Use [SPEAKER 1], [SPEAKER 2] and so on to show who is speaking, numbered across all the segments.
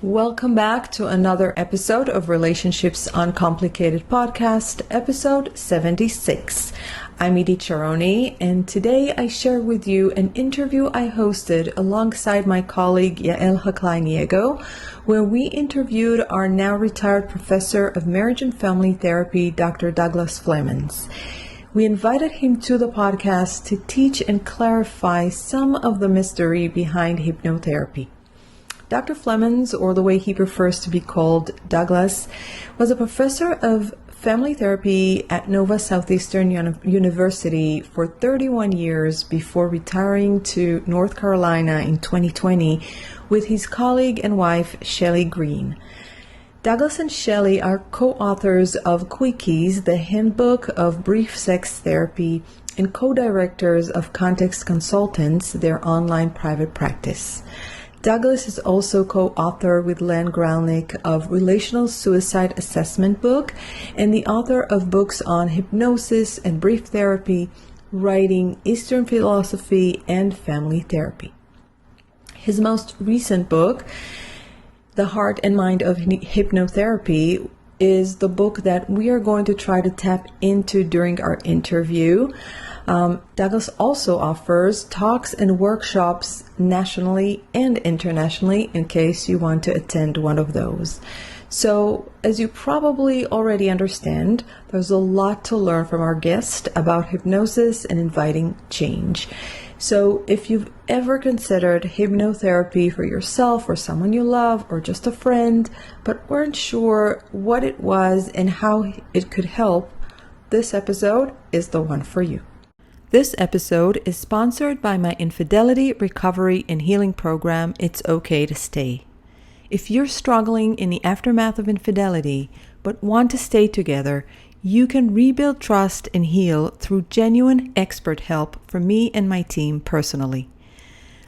[SPEAKER 1] Welcome back to another episode of Relationships Uncomplicated podcast, episode 76. I'm Edie Charoni, and today I share with you an interview I hosted alongside my colleague Yael, where we interviewed our now retired professor of marriage and family therapy, Dr. Douglas Flemons. We invited him to the podcast to teach and clarify some of the mystery behind hypnotherapy. Dr. Flemons, or the way he prefers to be called, Douglas, was a professor of family therapy at Nova Southeastern University for 31 years before retiring to North Carolina in 2020 with his colleague and wife, Shelley Green. Douglas and Shelley are co-authors of Quickies, the Handbook of Brief Sex Therapy, and co-directors of Context Consultants, their online private practice. Douglas is also co-author with Len Gralnick of Relational Suicide Assessment Book and the author of books on hypnosis and brief therapy, writing Eastern philosophy and family therapy. His most recent book, The Heart and Mind of Hypnotherapy, is the book that we are going to try to tap into during our interview. Douglas also offers talks and workshops nationally and internationally in case you want to attend one of those. So, as you probably already understand, there's a lot to learn from our guest about hypnosis and inviting change. So, if you've ever considered hypnotherapy for yourself or someone you love or just a friend, but weren't sure what it was and how it could help, this episode is the one for you. This episode is sponsored by my Infidelity Recovery and Healing program, It's Okay to Stay. If you're struggling in the aftermath of infidelity but want to stay together, you can rebuild trust and heal through genuine expert help from me and my team personally.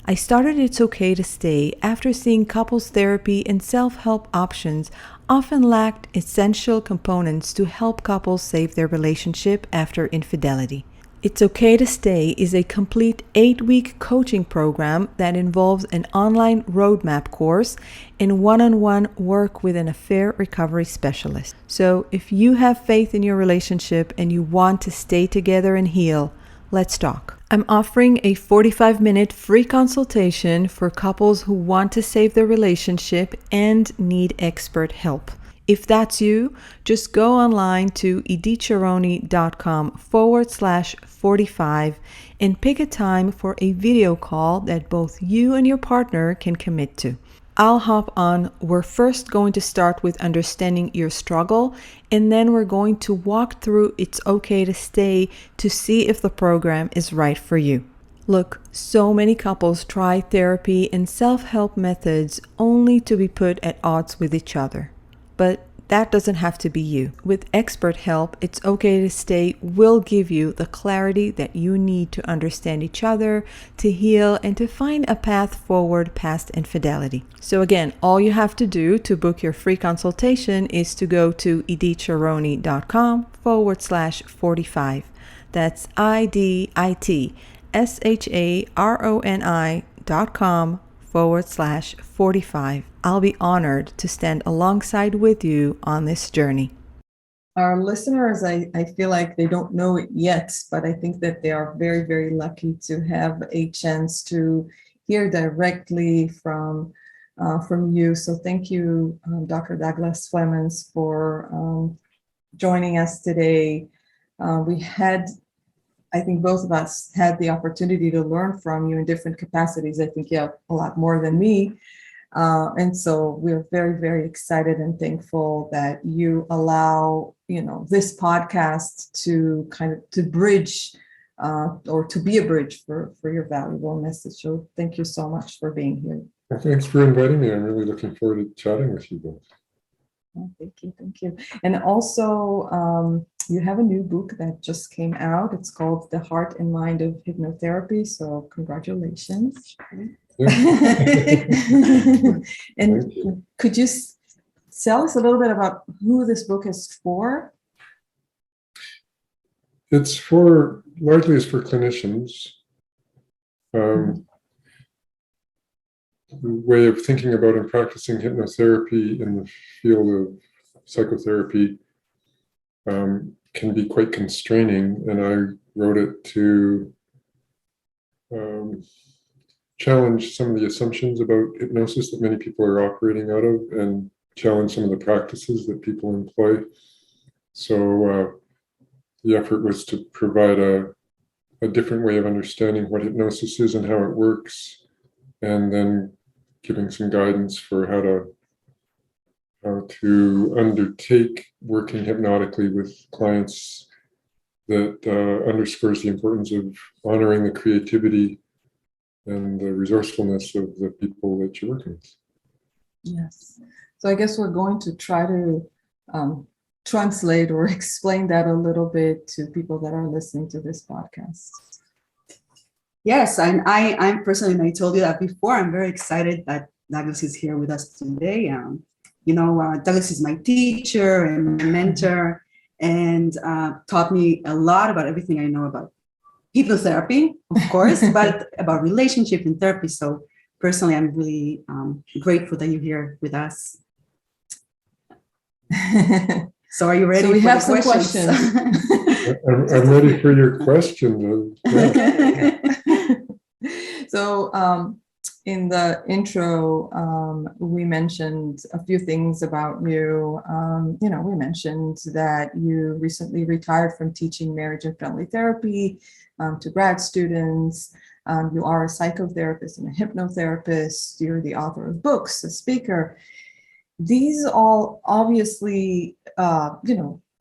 [SPEAKER 1] I started It's Okay to Stay after seeing couples therapy and self-help options often lacked essential components to help couples save their relationship after infidelity. It's Okay to Stay is a complete 8-week coaching program that involves an online roadmap course and one-on-one work with an affair recovery specialist. So if you have faith in your relationship and you want to stay together and heal, let's talk. I'm offering a 45-minute free consultation for couples who want to save their relationship and need expert help. If that's you, just go online to edicharoni.com/45 and pick a time for a video call that both you and your partner can commit to. I'll hop on. We're first going to start with understanding your struggle, and then we're going to walk through It's Okay to Stay to see if the program is right for you. Look, so many couples try therapy and self-help methods only to be put at odds with each other. But that doesn't have to be you. With expert help, It's Okay to Stay will give you the clarity that you need to understand each other, to heal, and to find a path forward past infidelity. So again, all you have to do to book your free consultation is to go to edicharoni.com/45. That's IDITSHARONI.com/45. I'll be honored to stand alongside with you on this journey. Our listeners, I feel like they don't know it yet, but I think that they are very, very lucky to have a chance to hear directly from you. So thank you, Dr. Douglas Flemons, for joining us today. I think both of us had the opportunity to learn from you in different capacities. I think you have a lot more than me. And so we're very, very excited and thankful that you allow, this podcast to to bridge or to be a bridge for your valuable message. So thank you so much for being here.
[SPEAKER 2] Well, thanks for inviting me. I'm really looking forward to chatting with you both.
[SPEAKER 1] Oh, thank you. And also, you have a new book that just came out. It's called The Heart and Mind of Hypnotherapy. So congratulations.
[SPEAKER 2] Yeah.
[SPEAKER 1] And could you tell us a little bit about who this book is for?
[SPEAKER 2] It's largely for clinicians. way of thinking about and practicing hypnotherapy in the field of psychotherapy can be quite constraining, and I wrote it to challenge some of the assumptions about hypnosis that many people are operating out of, and challenge some of the practices that people employ. So the effort was to provide a different way of understanding what hypnosis is and how it works, and then giving some guidance for how to undertake working hypnotically with clients that underscores the importance of honoring the creativity and the resourcefulness of the people that you're working with.
[SPEAKER 3] Yes. So I guess we're going to try to translate or explain that a little bit to people that are listening to this podcast.
[SPEAKER 4] Yes, and I'm personally, and I told you that before, I'm very excited that Douglas is here with us today. Douglas is my teacher and my mentor, and taught me a lot about everything I know about hypnotherapy, of course, but about relationship and therapy. So personally, I'm really grateful that you're here with us. So are you ready?
[SPEAKER 3] So we
[SPEAKER 4] for
[SPEAKER 3] have
[SPEAKER 4] the
[SPEAKER 3] some questions.
[SPEAKER 2] I'm ready for your question. Yeah.
[SPEAKER 3] So in the intro, we mentioned a few things about you. We mentioned that you recently retired from teaching marriage and family therapy to grad students. You are a psychotherapist and a hypnotherapist. You're the author of books, a speaker. These all obviously,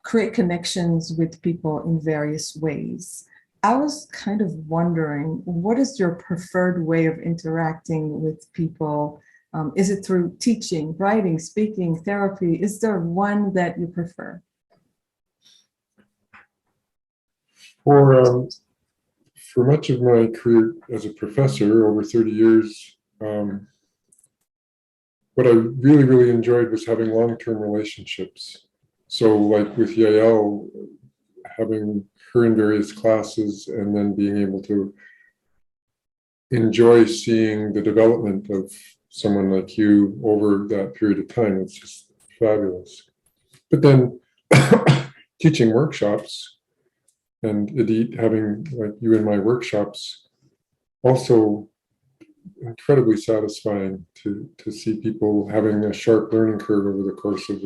[SPEAKER 3] create connections with people in various ways. I was kind of wondering, what is your preferred way of interacting with people? Is it through teaching, writing, speaking, therapy? Is there one that you prefer?
[SPEAKER 2] For much of my career as a professor, over 30 years, what I really, really enjoyed was having long-term relationships. So like with Yael, having her in various classes and then being able to enjoy seeing the development of someone like you over that period of time, it's just fabulous. But then teaching workshops and Edith having like you in my workshops, also incredibly satisfying to see people having a sharp learning curve over the course of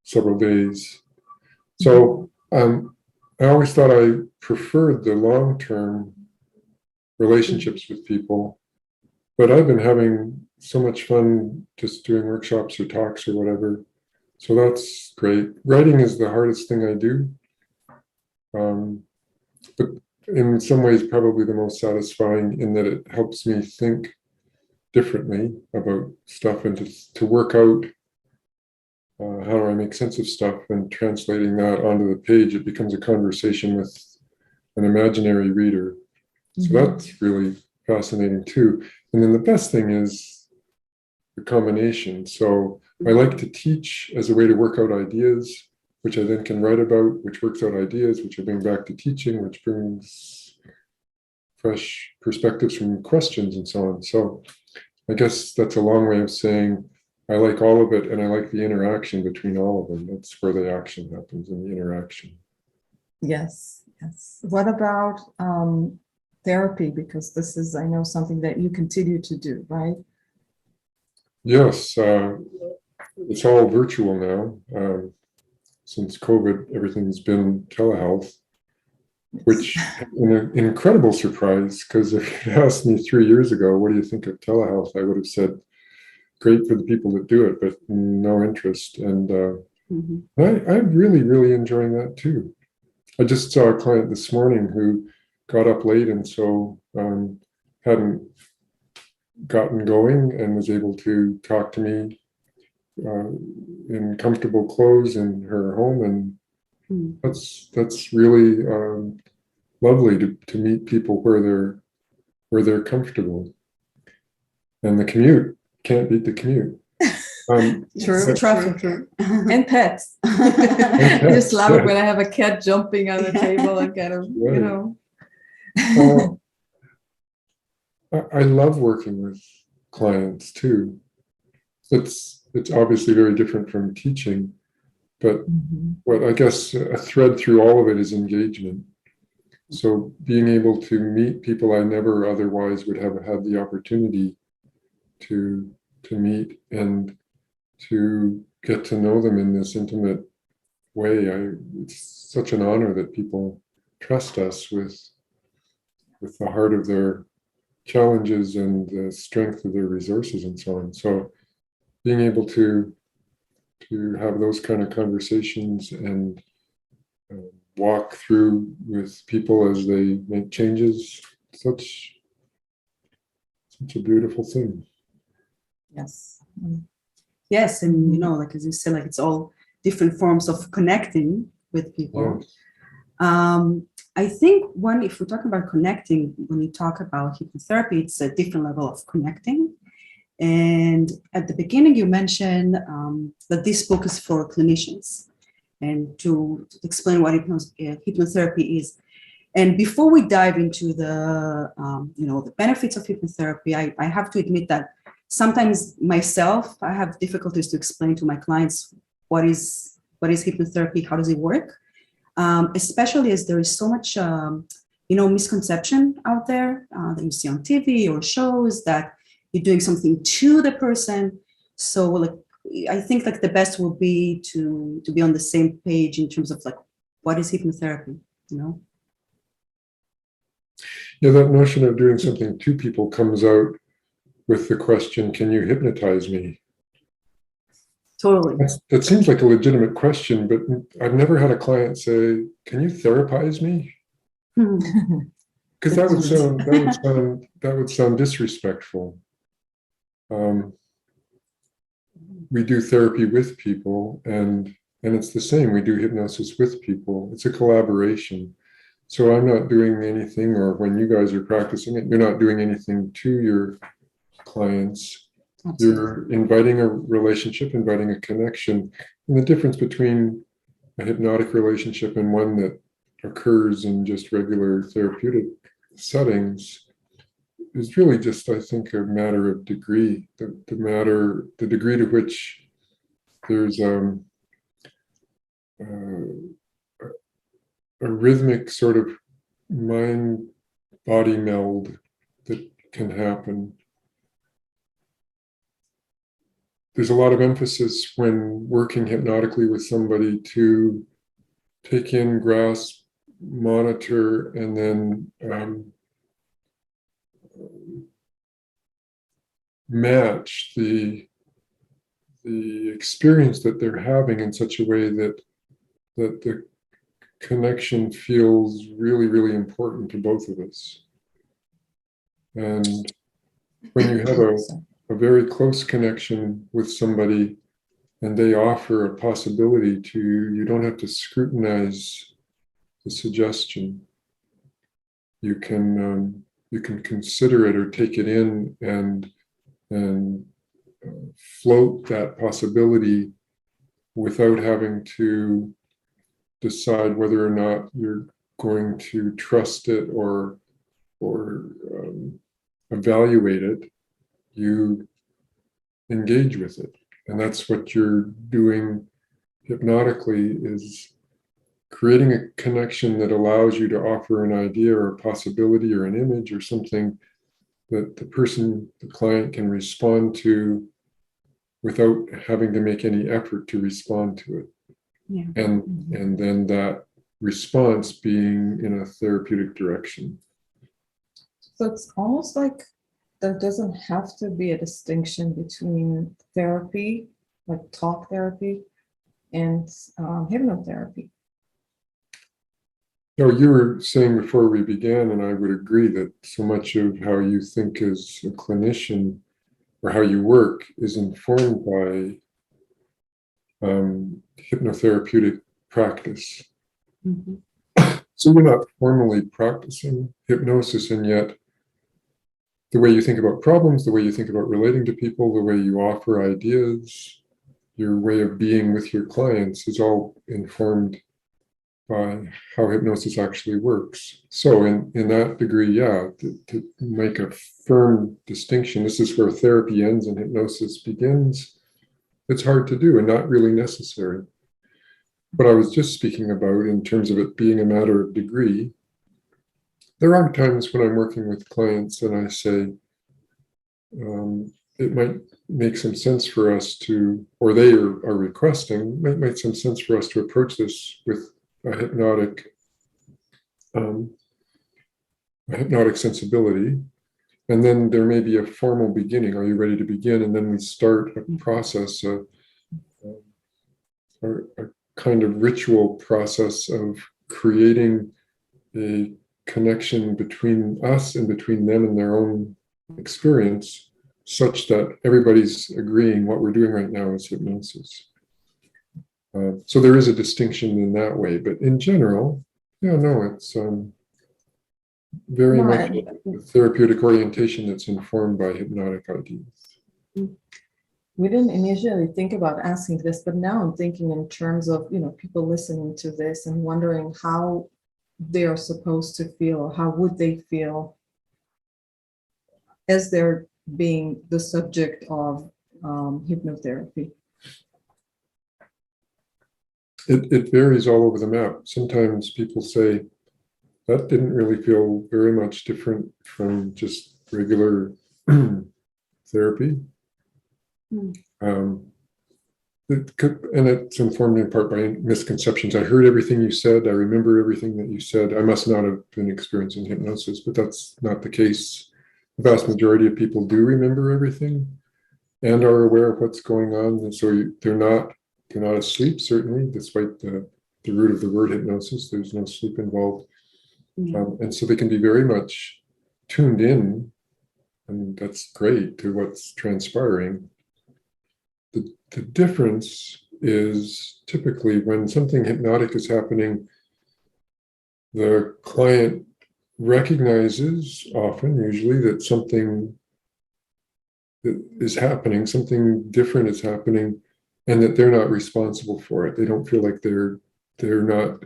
[SPEAKER 2] several days. So I always thought I preferred the long-term relationships with people, but I've been having so much fun just doing workshops or talks or whatever. So that's great. Writing is the hardest thing I do, but in some ways probably the most satisfying in that it helps me think differently about stuff and to work out how do I make sense of stuff, and translating that onto the page, it becomes a conversation with an imaginary reader. So that's really fascinating too. And then the best thing is the combination. So I like to teach as a way to work out ideas, which I then can write about, which works out ideas, which I bring back to teaching, which brings fresh perspectives from questions and so on. So I guess that's a long way of saying I like all of it, and I like the interaction between all of them. That's where the action happens, in the interaction.
[SPEAKER 3] Yes. What about therapy? Because this is, I know, something that you continue to do, right?
[SPEAKER 2] Yes, it's all virtual now. Since COVID, everything's been telehealth, which an incredible surprise, because if you asked me 3 years ago, what do you think of telehealth? I would have said, great for the people that do it, but no interest. And I'm really, really enjoying that too. I just saw a client this morning who got up late and so hadn't gotten going and was able to talk to me in comfortable clothes in her home, and that's really lovely to meet people where they're comfortable. And the commute can't beat the commute.
[SPEAKER 3] True.
[SPEAKER 4] Traffic.
[SPEAKER 3] And pets. I just love it when I have a cat jumping on the table and kind of,
[SPEAKER 2] I love working with clients too. It's obviously very different from teaching, but what I guess a thread through all of it is engagement. So being able to meet people I never otherwise would have had the opportunity to meet and to get to know them in this intimate way. It's such an honor that people trust us with the heart of their challenges and the strength of their resources and so on. So being able to have those kind of conversations and walk through with people as they make changes, such a beautiful thing.
[SPEAKER 3] Yes.
[SPEAKER 4] Yes, and like as you said, like it's all different forms of connecting with people.
[SPEAKER 2] Yes.
[SPEAKER 4] I think if we're talking about connecting, when we talk about hypnotherapy, it's a different level of connecting. And at the beginning, you mentioned that this book is for clinicians, and to explain what hypnotherapy is. And before we dive into the benefits of hypnotherapy, I have to admit that sometimes myself, I have difficulties to explain to my clients what is hypnotherapy, how does it work, especially as there is so much misconception out there that you see on TV or shows that you're doing something to the person. So like I think like the best will be to be on the same page in terms of like what is hypnotherapy,
[SPEAKER 2] Yeah, that notion of doing something to people comes out with the question, can you hypnotize me?
[SPEAKER 4] Totally.
[SPEAKER 2] That seems like a legitimate question, but I've never had a client say, can you therapize me? Because that would sound disrespectful. We do therapy with people, and it's the same. We do hypnosis with people. It's a collaboration. So I'm not doing anything, or when you guys are practicing it, you're not doing anything to your clients.
[SPEAKER 4] Absolutely.
[SPEAKER 2] You're inviting a relationship, inviting a connection. And the difference between a hypnotic relationship and one that occurs in just regular therapeutic settings is really just, I think, a matter of degree. The degree to which there's a rhythmic sort of mind-body meld that can happen. There's a lot of emphasis when working hypnotically with somebody to take in, grasp, monitor, and then match the experience that they're having in such a way that the connection feels really, really important to both of us. And when you have a very close connection with somebody and they offer a possibility you don't have to scrutinize the suggestion. You can consider it or take it in and float that possibility without having to decide whether or not you're going to trust it or evaluate it. You engage with it, and that's what you're doing hypnotically, is creating a connection that allows you to offer an idea or a possibility or an image or something that the client can respond to without having to make any effort to respond to it.
[SPEAKER 4] Yeah.
[SPEAKER 2] And then that response being in a therapeutic direction.
[SPEAKER 3] So it's almost like there doesn't have to be a distinction between therapy, like talk therapy, and hypnotherapy.
[SPEAKER 2] You were saying before we began, and I would agree, that so much of how you think as a clinician or how you work is informed by hypnotherapeutic practice.
[SPEAKER 4] Mm-hmm.
[SPEAKER 2] So you're not formally practicing hypnosis, and yet the way you think about problems, the way you think about relating to people, the way you offer ideas, your way of being with your clients is all informed by how hypnosis actually works. So in that degree, yeah, to make a firm distinction, this is where therapy ends and hypnosis begins. It's hard to do and not really necessary. What I was just speaking about in terms of it being a matter of degree, there are times when I'm working with clients and I say, it might make some sense for us to, or they are requesting, might make some sense for us to approach this with a hypnotic sensibility. And then there may be a formal beginning. Are you ready to begin? And then we start a process, a kind of ritual process of creating a connection between us and between them and their own experience, such that everybody's agreeing what we're doing right now is hypnosis. So there is a distinction in that way, but in general, yeah, no, it's very much a therapeutic orientation that's informed by hypnotic ideas.
[SPEAKER 3] We didn't initially think about asking this, but now I'm thinking in terms of, people listening to this and wondering how they are supposed to feel, how would they feel as they're being the subject of hypnotherapy.
[SPEAKER 2] It varies all over the map. Sometimes people say, that didn't really feel very much different from just regular therapy. And it's informed in part by misconceptions. I heard everything you said. I remember everything that you said. I must not have been experiencing hypnosis, but that's not the case. The vast majority of people do remember everything and are aware of what's going on. And so they're not asleep, certainly, despite the root of the word hypnosis. There's no sleep involved. And so they can be very much tuned in, and that's great, to what's transpiring. The difference is typically when something hypnotic is happening, the client recognizes often, usually, that something that is happening, something different is happening, and that they're not responsible for it. They don't feel like they're not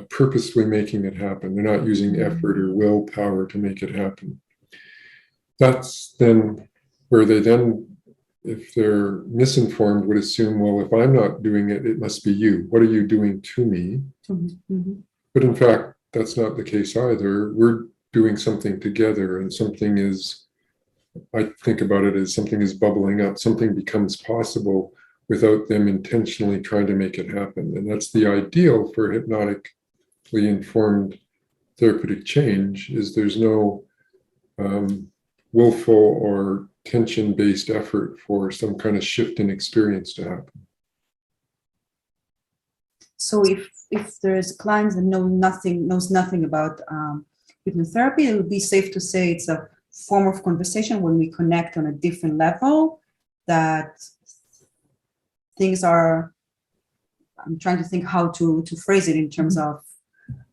[SPEAKER 2] purposefully making it happen. They're not using effort or willpower to make it happen. That's then where they then, if they're misinformed, would assume, well, if I'm not doing it, it must be you. What are you doing to me? But in fact, that's not the case either. We're doing something together, and something is, I think about it as something is bubbling up, something becomes possible without them intentionally trying to make it happen. And that's the ideal for hypnotically informed therapeutic change, is there's no willful or tension-based effort for some kind of shift in experience to happen.
[SPEAKER 4] So if there's clients that knows nothing about hypnotherapy, it would be safe to say it's a form of conversation when we connect on a different level, that things are, I'm trying to think how to phrase it in terms of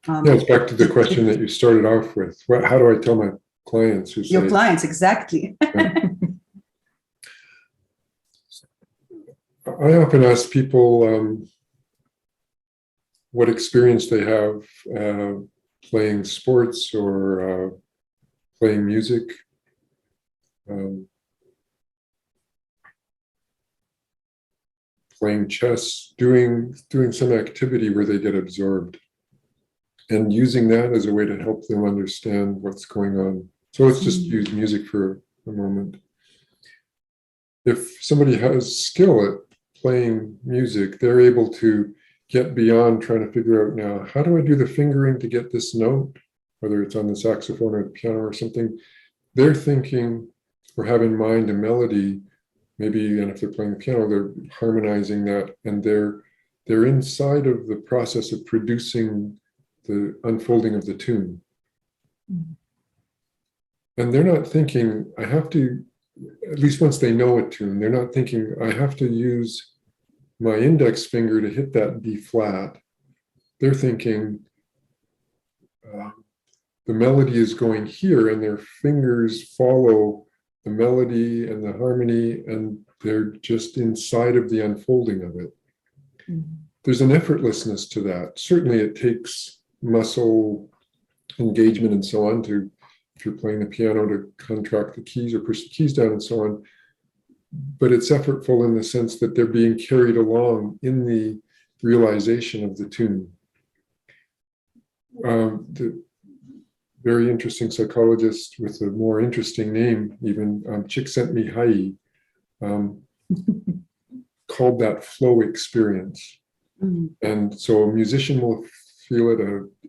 [SPEAKER 2] yeah, it's back to the question that you started off with. How do I tell my clients who say,
[SPEAKER 4] your clients, exactly.
[SPEAKER 2] I often ask people what experience they have playing sports or playing music. Playing chess, doing some activity where they get absorbed, and using that as a way to help them understand what's going on. So let's just use music for a moment. If somebody has skill at playing music, they're able to get beyond trying to figure out, now, how do I do the fingering to get this note, whether it's on the saxophone or the piano or something. They're thinking or have in mind a melody, maybe, and if they're playing the piano, they're harmonizing that, and they're inside of the process of producing the unfolding of the tune. And they're not thinking, I have to, at least once they know a tune, they're not thinking, I have to use my index finger to hit that B flat. They're thinking, the melody is going here, and their fingers follow the melody and the harmony, and they're just inside of the unfolding of it. there's an effortlessness to that. Certainly it takes muscle engagement and so on to, if you're playing the piano, to contract the keys or push the keys down and so on. But it's effortful in the sense that they're being carried along in the realization of the tune. The very interesting psychologist with a more interesting name, even Csikszentmihalyi, called that flow experience. And so a musician will feel it,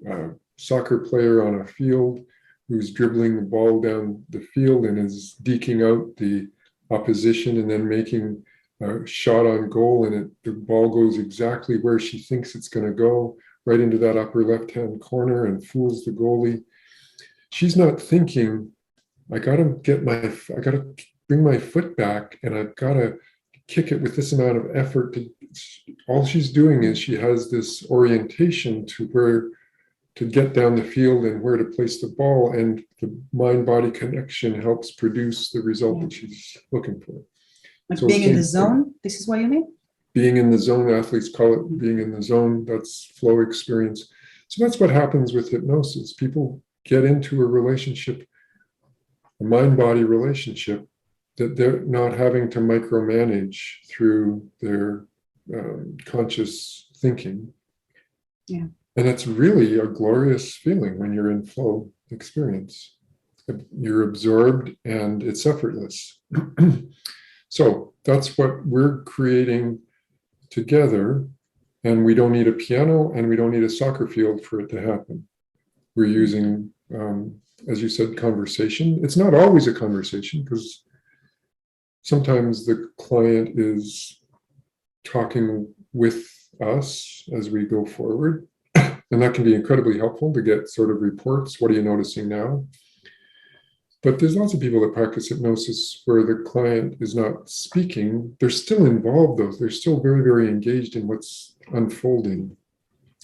[SPEAKER 2] a soccer player on a field who's dribbling the ball down the field and is deking out the opposition and then making a shot on goal, and the ball goes exactly where she thinks it's going to go, right into that upper left-hand corner, and fools the goalie. She's not thinking, I got to bring my foot back and I've got to kick it with this amount of effort. All she's doing is she has this orientation to where to get down the field and where to place the ball, and the mind-body connection helps produce the result that she's looking for.
[SPEAKER 4] Like
[SPEAKER 2] So
[SPEAKER 4] being in the zone, this is what you mean?
[SPEAKER 2] Being in the zone, athletes call it being in the zone. That's flow experience. So that's what happens with hypnosis. People get into a relationship, a mind-body relationship, that they're not having to micromanage through their conscious thinking.
[SPEAKER 4] Yeah.
[SPEAKER 2] And it's really a glorious feeling when you're in flow experience. You're absorbed and it's effortless. So that's what we're creating together. And we don't need a piano and we don't need a soccer field for it to happen. We're using, as you said, conversation. It's not always a conversation, because sometimes the client is talking with us as we go forward. And that can be incredibly helpful to get sort of reports. What are you noticing now? But there's lots of people that practice hypnosis where the client is not speaking. They're still involved, though. They're still very, very engaged in what's unfolding.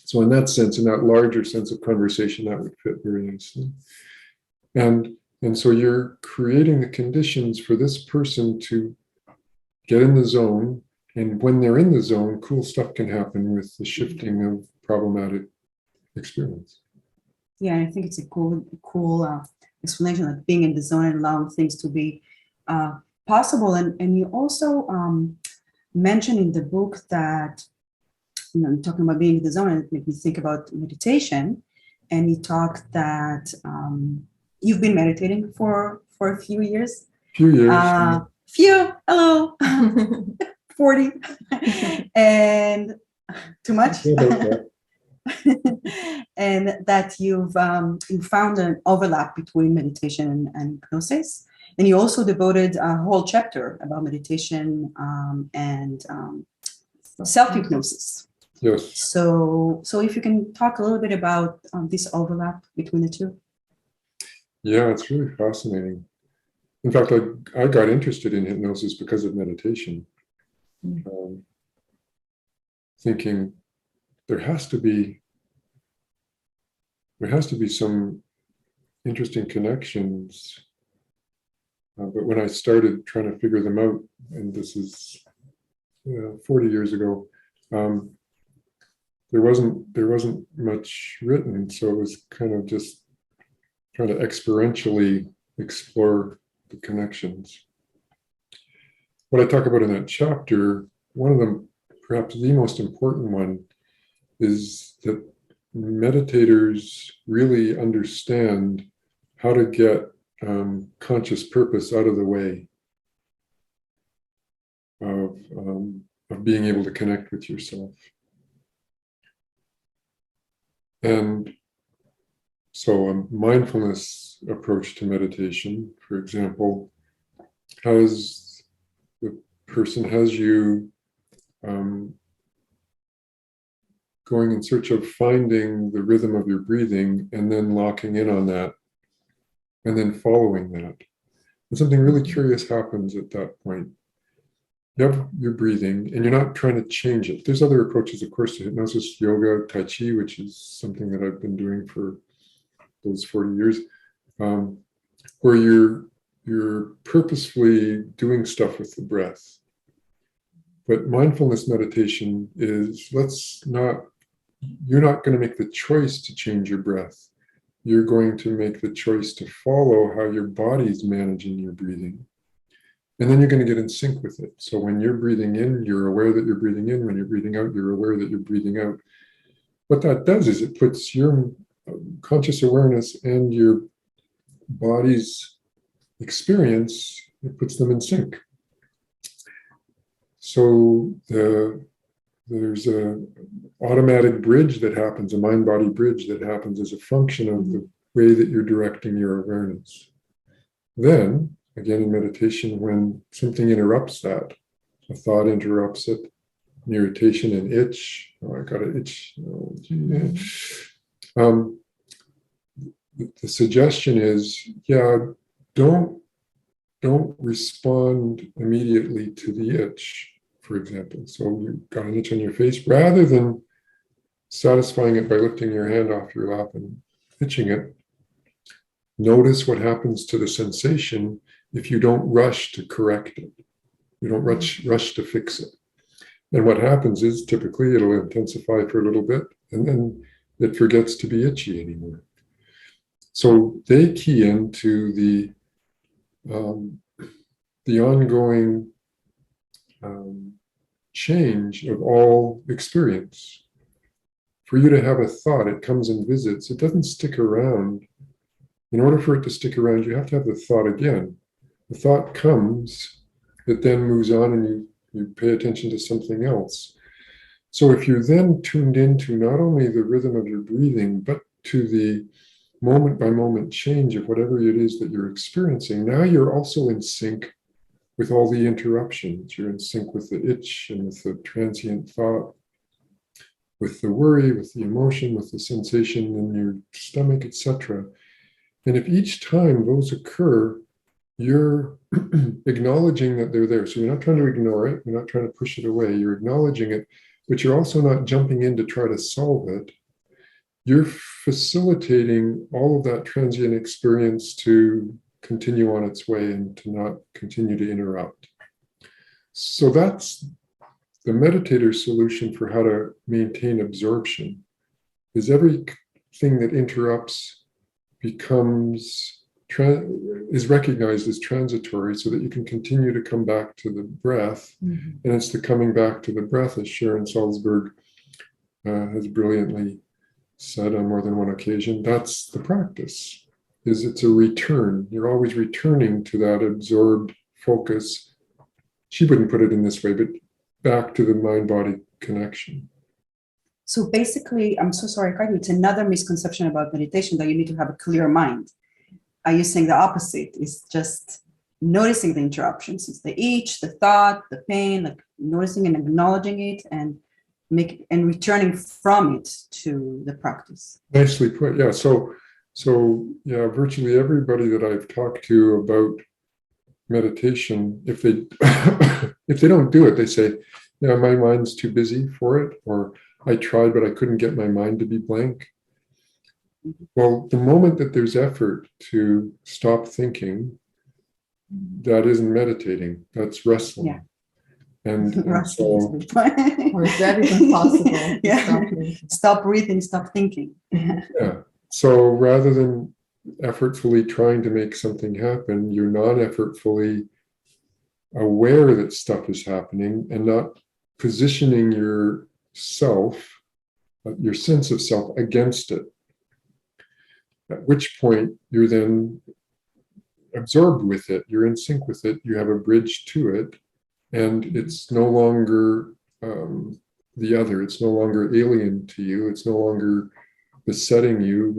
[SPEAKER 2] So in that sense, in that larger sense of conversation, that would fit very nicely. And so you're creating the conditions for this person to get in the zone. And when they're in the zone, cool stuff can happen with the shifting of problematic experience.
[SPEAKER 4] Yeah, I think it's a cool explanation, like being in the zone and allowing things to be possible. And you also mentioned in the book that, talking about being in the zone, and it made me think about meditation. And you talked that you've been meditating for a few years. Hello, 40, and too much. And that you found an overlap between meditation and hypnosis, and you also devoted a whole chapter about meditation and self-hypnosis.
[SPEAKER 2] Yes.
[SPEAKER 4] So if you can talk a little bit about this overlap between the two.
[SPEAKER 2] Yeah, it's really fascinating. In fact, I got interested in hypnosis because of meditation, thinking there has to be some interesting connections. But when I started trying to figure them out, and this is 40 years ago, there wasn't much written, so it was kind of just trying to experientially explore the connections. What I talk about in that chapter, one of them, perhaps the most important one, is that meditators really understand how to get conscious purpose out of the way of being able to connect with yourself. And so a mindfulness approach to meditation, for example, has you going in search of finding the rhythm of your breathing and then locking in on that and then following that. And something really curious happens at that point. You have your breathing and you're not trying to change it. There's other approaches, of course, to hypnosis, yoga, Tai Chi, which is something that I've been doing for those 40 years, where you're purposefully doing stuff with the breath. But mindfulness meditation is, you're not going to make the choice to change your breath. You're going to make the choice to follow how your body's managing your breathing. And then you're going to get in sync with it. So when you're breathing in, you're aware that you're breathing in. When you're breathing out, you're aware that you're breathing out. What that does is it puts your conscious awareness and your body's experience, it puts them in sync. So there's a automatic bridge that happens, a mind-body bridge that happens as a function of the way that you're directing your awareness. Then, again, in meditation, when something interrupts that, a thought interrupts it, an irritation, an itch, oh, I got an itch. Oh, gee, yeah. The suggestion is, don't respond immediately to the itch, for example. So you've got an itch on your face, rather than satisfying it by lifting your hand off your lap and itching it, notice what happens to the sensation if you don't rush to correct it. You don't rush to fix it. And what happens is typically it'll intensify for a little bit, and then it forgets to be itchy anymore. So they key into the ongoing change of all experience. For you to have a thought, it comes and visits. It doesn't stick around. In order for it to stick around, you have to have the thought again. The thought comes, it then moves on, and you pay attention to something else. So if you're then tuned into not only the rhythm of your breathing, but to the moment by moment change of whatever it is that you're experiencing, now you're also in sync with all the interruptions. You're in sync with the itch and with the transient thought, with the worry, with the emotion, with the sensation in your stomach, etc. And if each time those occur, you're acknowledging that they're there. So you're not trying to ignore it. You're not trying to push it away. You're acknowledging it, but you're also not jumping in to try to solve it. You're facilitating all of that transient experience to continue on its way and to not continue to interrupt. So that's the meditator's solution for how to maintain absorption, is everything that interrupts is recognized as transitory, so that you can continue to come back to the breath. And it's the coming back to the breath, as Sharon Salzberg has brilliantly said on more than one occasion. That's the practice, is it's a return. You're always returning to that absorbed focus. She wouldn't put it in this way, but back to the mind-body connection.
[SPEAKER 4] So basically, I'm so sorry, Cardi, it's another misconception about meditation, that you need to have a clear mind. Are you saying the opposite? It's just noticing the interruptions. It's the itch, the thought, the pain, like noticing and acknowledging it, and returning from it to the practice.
[SPEAKER 2] Nicely put. Yeah. So yeah, virtually everybody that I've talked to about meditation, if they if they don't do it, they say, yeah, my mind's too busy for it, or I tried, but I couldn't get my mind to be blank. Well, the moment that there's effort to stop thinking, that isn't meditating, that's wrestling.
[SPEAKER 4] Yeah.
[SPEAKER 2] And so,
[SPEAKER 3] Or is that even possible?
[SPEAKER 4] Yeah. Stop breathing, stop thinking.
[SPEAKER 2] yeah. So rather than effortfully trying to make something happen, you're non-effortfully aware that stuff is happening and not positioning yourself, your sense of self, against it. At which point you're then absorbed with it, you're in sync with it, you have a bridge to it, and it's no longer the other, it's no longer alien to you, it's no longer besetting you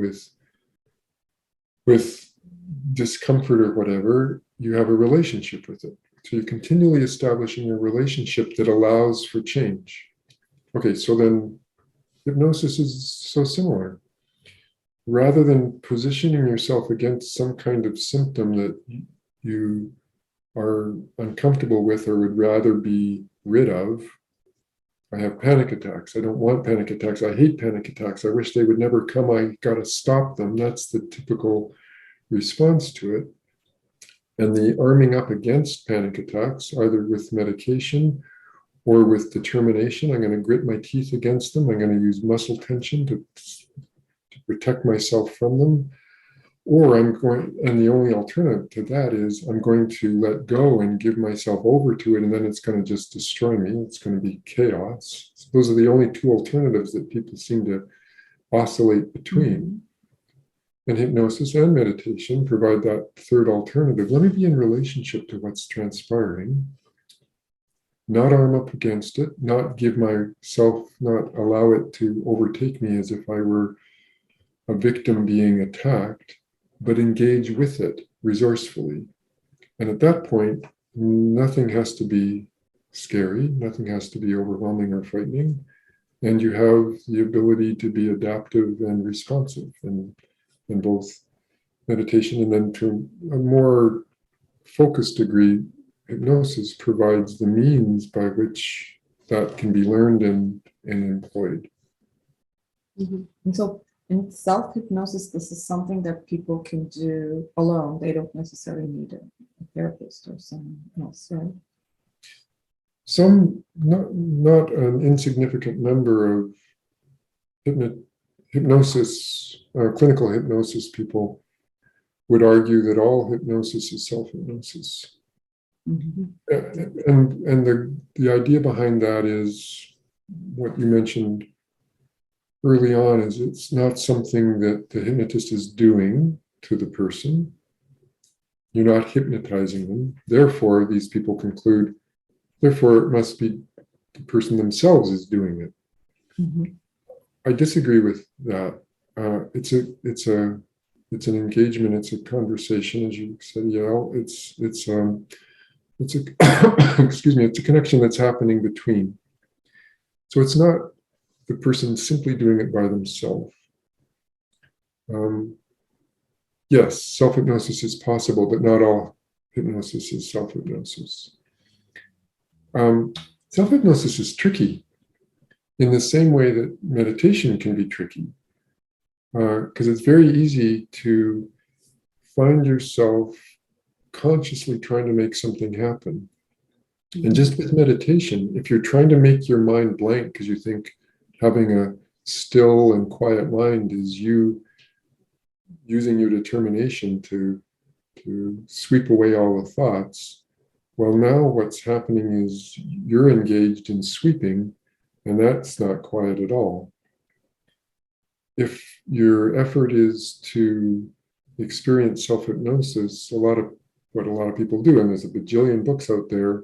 [SPEAKER 2] with discomfort or whatever. You have a relationship with it. So you're continually establishing a relationship that allows for change. Okay, so then hypnosis is so similar. Rather than positioning yourself against some kind of symptom that you are uncomfortable with or would rather be rid of. I have panic attacks. I don't want panic attacks. I hate panic attacks. I wish they would never come. I got to stop them. That's the typical response to it. And the arming up against panic attacks, either with medication or with determination. I'm going to grit my teeth against them. I'm going to use muscle tension to protect myself from them. Or I'm going, and the only alternative to that is I'm going to let go and give myself over to it, and then it's going to just destroy me. It's going to be chaos. So those are the only two alternatives that people seem to oscillate between. And hypnosis and meditation provide that third alternative. Let me be in relationship to what's transpiring, not arm up against it, not give myself, not allow it to overtake me as if I were a victim being attacked, but engage with it resourcefully. And at that point, nothing has to be scary, nothing has to be overwhelming or frightening. And you have the ability to be adaptive and responsive in both meditation, and then to a more focused degree, hypnosis provides the means by which that can be learned and employed.
[SPEAKER 3] And so in self-hypnosis, this is something that people can do alone. They don't necessarily need a therapist or someone else, right?
[SPEAKER 2] Some, not an insignificant number of hypnosis, clinical hypnosis people would argue that all hypnosis is self-hypnosis. And the idea behind that is what you mentioned early on, is it's not something that the hypnotist is doing to the person. You're not hypnotizing them. Therefore, these people conclude, therefore, it must be the person themselves is doing it. I disagree with that. It's an engagement. It's a conversation, as you said, Yael. It's a excuse me. It's a connection that's happening between. So it's not the person simply doing it by themselves. Yes, self-hypnosis is possible, but not all hypnosis is self-hypnosis. Self-hypnosis is tricky in the same way that meditation can be tricky, because it's very easy to find yourself consciously trying to make something happen. And just with meditation, if you're trying to make your mind blank because you think having a still and quiet mind is you using your determination to sweep away all the thoughts, well, now what's happening is you're engaged in sweeping, and that's not quiet at all. If your effort is to experience self-hypnosis, what a lot of people do, and there's a bajillion books out there,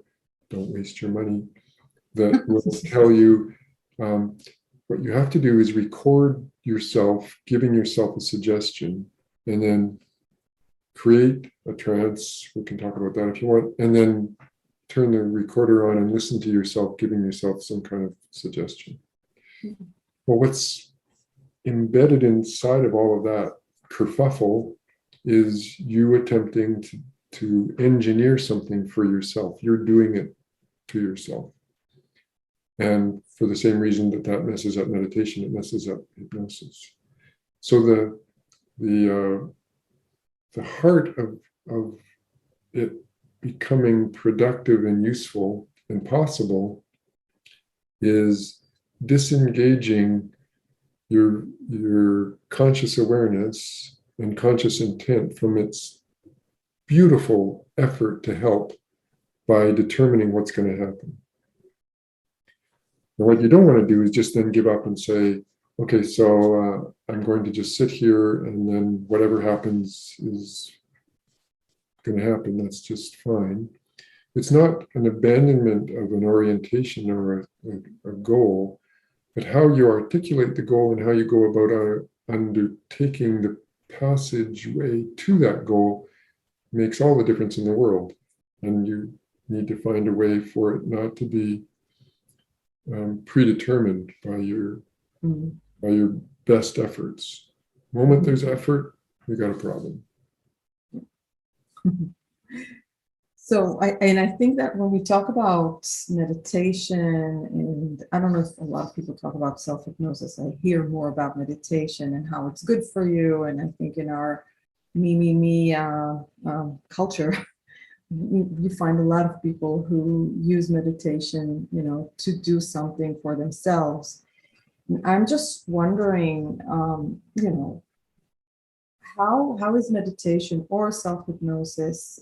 [SPEAKER 2] don't waste your money, that will tell you what you have to do is record yourself, giving yourself a suggestion, and then create a trance. We can talk about that if you want, and then turn the recorder on and listen to yourself, giving yourself some kind of suggestion. Well, what's embedded inside of all of that kerfuffle is you attempting to engineer something for yourself. You're doing it to yourself. And for the same reason that messes up meditation, it messes up hypnosis. So the heart of it becoming productive and useful and possible is disengaging your conscious awareness and conscious intent from its beautiful effort to help by determining what's going to happen. And what you don't want to do is just then give up and say, okay, so I'm going to just sit here and then whatever happens is going to happen. That's just fine. It's not an abandonment of an orientation or a goal, but how you articulate the goal and how you go about undertaking the passageway to that goal makes all the difference in the world. And you need to find a way for it not to be predetermined by your best efforts. The moment there's effort, we got a problem.
[SPEAKER 3] So I think that when we talk about meditation, and I don't know if a lot of people talk about self-hypnosis, I hear more about meditation and how it's good for you. And I think in our me culture, you find a lot of people who use meditation, to do something for themselves. I'm just wondering, how is meditation or self-hypnosis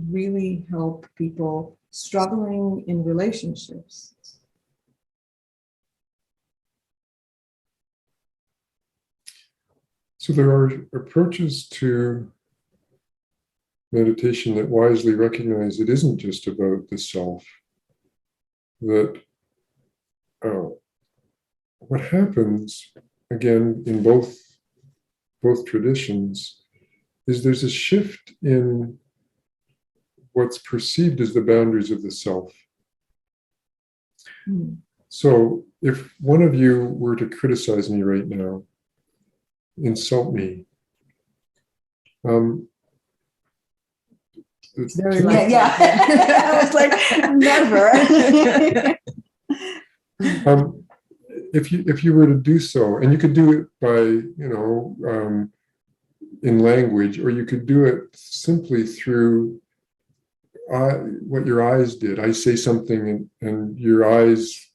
[SPEAKER 3] really help people struggling in relationships?
[SPEAKER 2] So there are approaches to meditation that wisely recognize it isn't just about the self. That what happens, again, in both traditions, is there's a shift in what's perceived as the boundaries of the self.
[SPEAKER 3] Mm.
[SPEAKER 2] So if one of you were to criticize me right now, insult me,
[SPEAKER 3] It's very
[SPEAKER 4] Yeah. I was like, never.
[SPEAKER 2] if you were to do so, and you could do it by, in language, or you could do it simply through what your eyes did. I say something and your eyes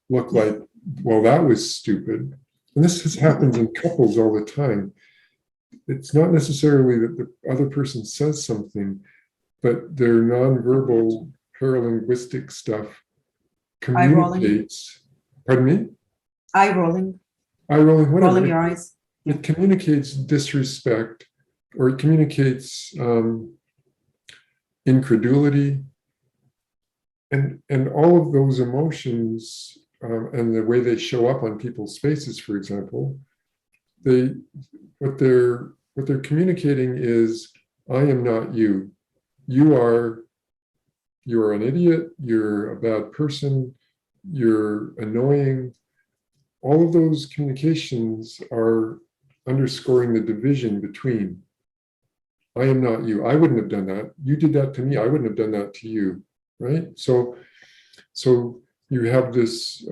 [SPEAKER 2] look like, well, that was stupid. And this happens in couples all the time. It's not necessarily that the other person says something, but their nonverbal paralinguistic stuff communicates. Pardon me?
[SPEAKER 4] Eye rolling.
[SPEAKER 2] Eye rolling, whatever.
[SPEAKER 4] Rolling your eyes.
[SPEAKER 2] It communicates disrespect, or it communicates incredulity, and all of those emotions and the way they show up on people's faces, for example, what they're communicating is, I am not you. You are an idiot. You're a bad person. You're annoying. All of those communications are underscoring the division between, I am not you. I wouldn't have done that. You did that to me. I wouldn't have done that to you, right? So you have this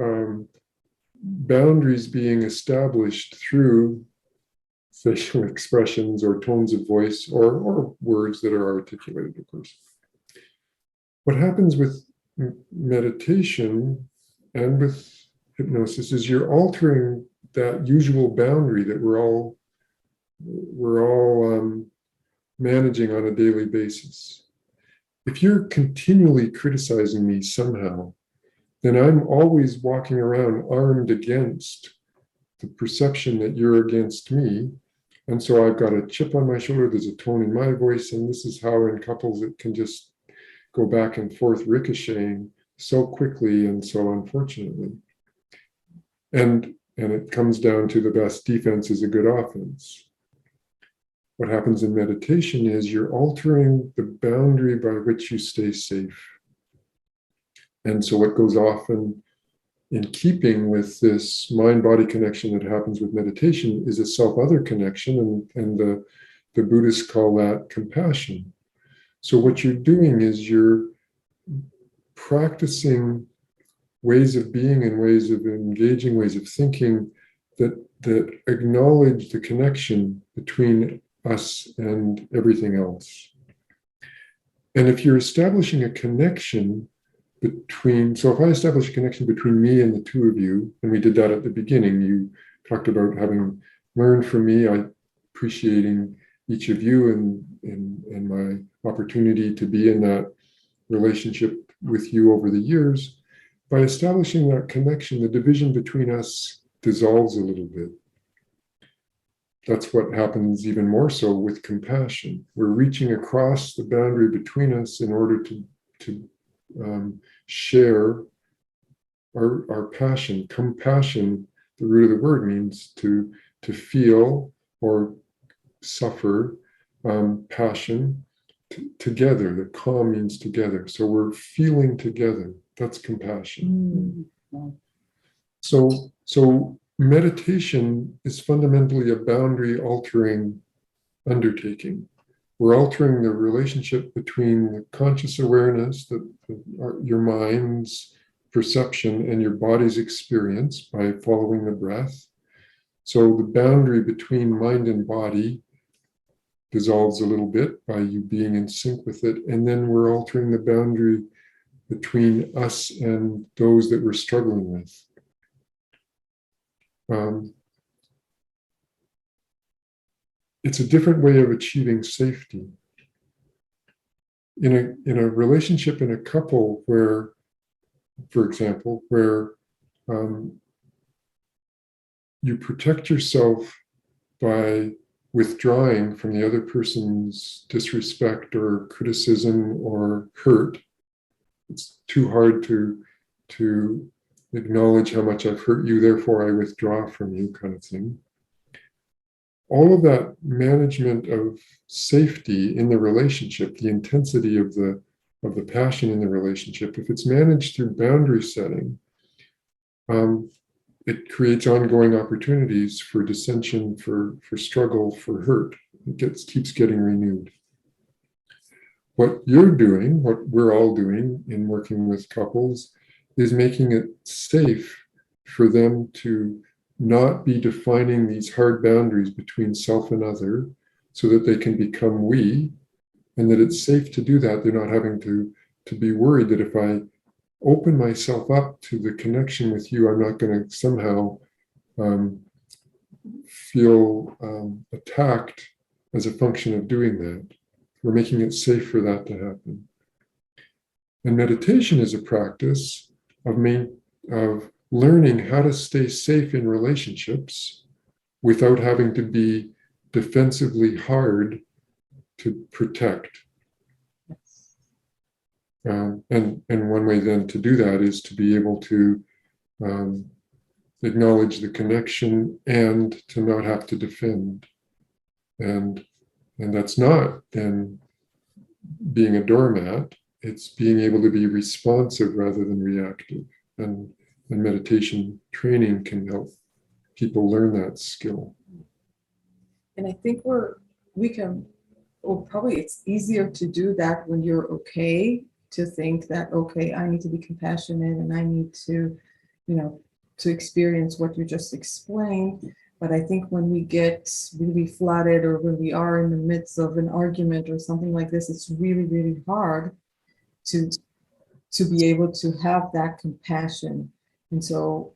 [SPEAKER 2] boundaries being established through facial expressions or tones of voice or words that are articulated, of course. What happens with meditation and with hypnosis is you're altering that usual boundary that we're all managing on a daily basis. If you're continually criticizing me somehow, then I'm always walking around armed against the perception that you're against me. And so I've got a chip on my shoulder, there's a tone in my voice, and this is how in couples it can just go back and forth ricocheting so quickly and so unfortunately. And it comes down to the best defense is a good offense. What happens in meditation is you're altering the boundary by which you stay safe. And so what goes off in keeping with this mind-body connection that happens with meditation is a self-other connection, and the Buddhists call that compassion. So what you're doing is you're practicing ways of being and ways of engaging, ways of thinking that acknowledge the connection between us and everything else. And if you're establishing a connection so if I establish a connection between me and the two of you, and we did that at the beginning, you talked about having learned from me, I appreciating each of you and my opportunity to be in that relationship with you over the years. By establishing that connection, the division between us dissolves a little bit. That's what happens even more so with compassion. We're reaching across the boundary between us in order to share our passion. Compassion, the root of the word, means to feel or suffer passion together. The calm means together. So we're feeling together. That's compassion.
[SPEAKER 4] Mm-hmm.
[SPEAKER 2] So meditation is fundamentally a boundary altering undertaking. We're altering the relationship between the conscious awareness, your mind's perception, and your body's experience by following the breath. So the boundary between mind and body dissolves a little bit by you being in sync with it. And then we're altering the boundary between us and those that we're struggling with. It's a different way of achieving safety. In a relationship, in a couple where, for example, where you protect yourself by withdrawing from the other person's disrespect or criticism or hurt. It's too hard to acknowledge how much I've hurt you, therefore I withdraw from you, kind of thing. All of that management of safety in the relationship, the intensity of the passion in the relationship, if it's managed through boundary setting, it creates ongoing opportunities for dissension, for struggle, for hurt. It keeps getting renewed. What you're doing, what we're all doing in working with couples, is making it safe for them to not be defining these hard boundaries between self and other, so that they can become we, and that it's safe to do that. They're not having to be worried that if I open myself up to the connection with you, I'm not going to somehow feel attacked as a function of doing that. We're making it safe for that to happen. And meditation is a practice of learning how to stay safe in relationships without having to be defensively hard to protect. And one way then to do that is to be able to acknowledge the connection and to not have to defend. And that's not then being a doormat, it's being able to be responsive rather than reactive. And meditation training can help people learn that skill.
[SPEAKER 3] And I think probably it's easier to do that when you're okay to think that, okay, I need to be compassionate and I need to, to experience what you just explained. But I think when we get really flooded, or when we are in the midst of an argument or something like this, it's really, really hard to be able to have that compassion. And so,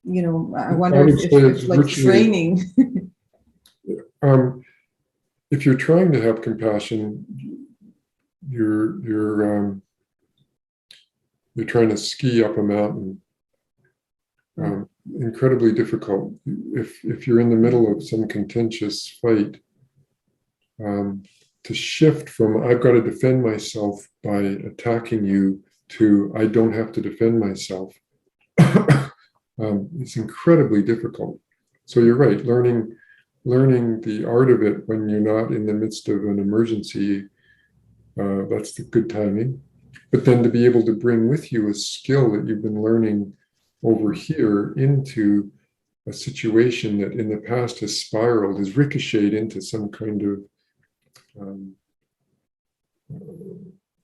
[SPEAKER 3] I wonder if it's like training.
[SPEAKER 2] If you're trying to have compassion, you're trying to ski up a mountain. Incredibly difficult. If you're in the middle of some contentious fight, to shift from I've got to defend myself by attacking you to I don't have to defend myself, it's incredibly difficult. So you're right, learning the art of it when you're not in the midst of an emergency, that's the good timing. But then to be able to bring with you a skill that you've been learning over here into a situation that in the past has spiraled, has ricocheted into some kind of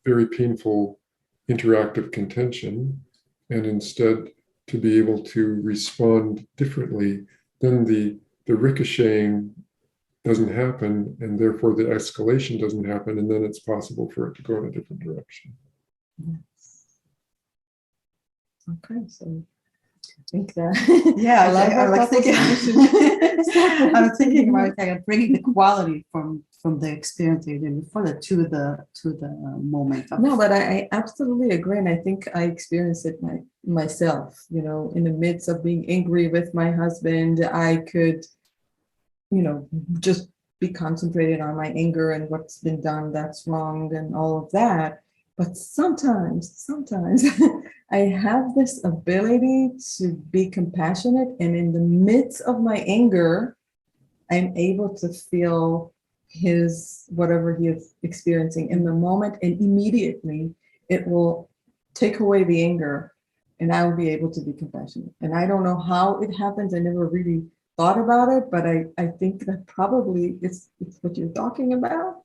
[SPEAKER 2] very painful interactive contention, and instead to be able to respond differently, then the ricocheting doesn't happen, and therefore the escalation doesn't happen, and then it's possible for it to go in a different direction.
[SPEAKER 3] Yes. Okay, so I think that
[SPEAKER 4] I'm thinking about bringing the quality from the experience before to the moment.
[SPEAKER 3] No, but I absolutely agree, and I think I experienced it myself. In the midst of being angry with my husband, I could, just be concentrated on my anger and what's been done that's wrong and all of that. But sometimes I have this ability to be compassionate, and in the midst of my anger, I'm able to feel whatever he is experiencing in the moment, and immediately it will take away the anger, and I will be able to be compassionate. And I don't know how it happens. I never really thought about it, but I think that probably it's what you're talking about.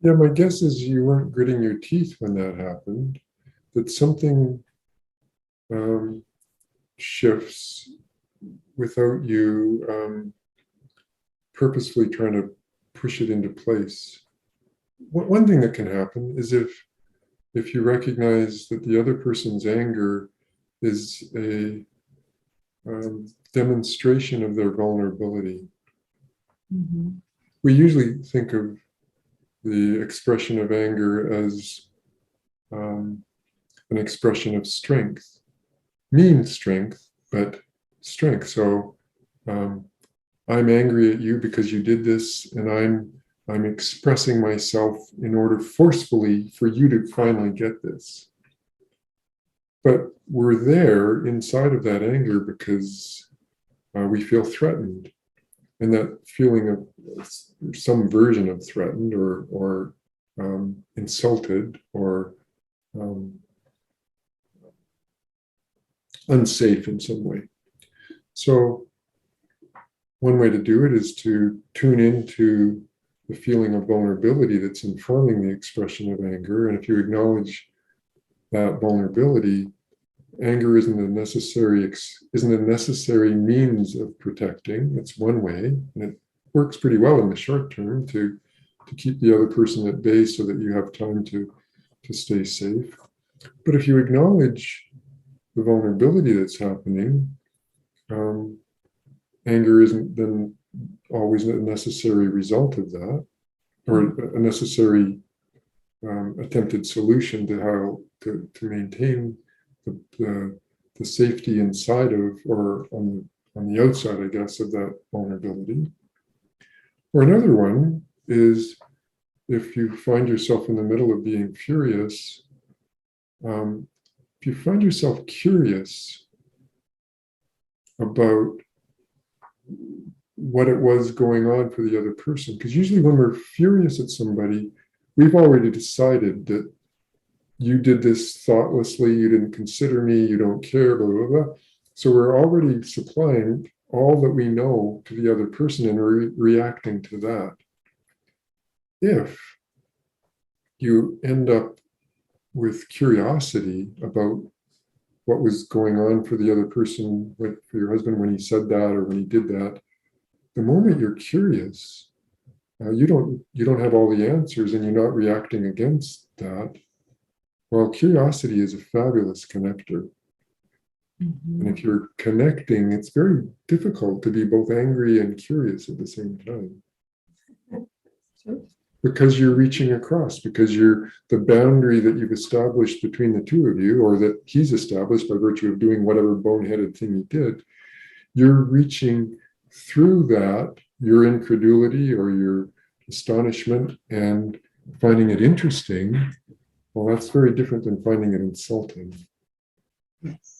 [SPEAKER 2] Yeah, my guess is you weren't gritting your teeth when that happened, that something shifts without you purposefully trying to push it into place. One thing that can happen is if you recognize that the other person's anger is a demonstration of their vulnerability.
[SPEAKER 3] Mm-hmm.
[SPEAKER 2] We usually think of the expression of anger as an expression of strength. Mean strength, but strength. So I'm angry at you because you did this, and I'm expressing myself in order forcefully for you to finally get this. But we're there inside of that anger because we feel threatened. And that feeling of some version of threatened or insulted or unsafe in some way. So one way to do it is to tune into the feeling of vulnerability that's informing the expression of anger. And if you acknowledge that vulnerability, anger isn't a necessary means of protecting. It's one way, and it works pretty well in the short term to keep the other person at bay so that you have time to stay safe. But if you acknowledge the vulnerability that's happening, anger isn't then always a necessary result of that, or a necessary attempted solution to how to maintain the safety inside of, or on the outside, I guess, of that vulnerability. Or another one is if you find yourself in the middle of being furious, if you find yourself curious about what it was going on for the other person, because usually when we're furious at somebody, we've already decided that you did this thoughtlessly, you didn't consider me, you don't care, blah, blah, blah. So we're already supplying all that we know to the other person and reacting to that. If you end up with curiosity about what was going on for the other person, for your husband when he said that or when he did that, the moment you're curious, you don't have all the answers and you're not reacting against that. Well, curiosity is a fabulous connector.
[SPEAKER 3] Mm-hmm.
[SPEAKER 2] And if you're connecting, it's very difficult to be both angry and curious at the same time.
[SPEAKER 3] Sure.
[SPEAKER 2] Because you're reaching across, because the boundary that you've established between the two of you, or that he's established by virtue of doing whatever boneheaded thing he did, you're reaching through that, your incredulity or your astonishment, and finding it interesting. Well, that's very different than finding it insulting.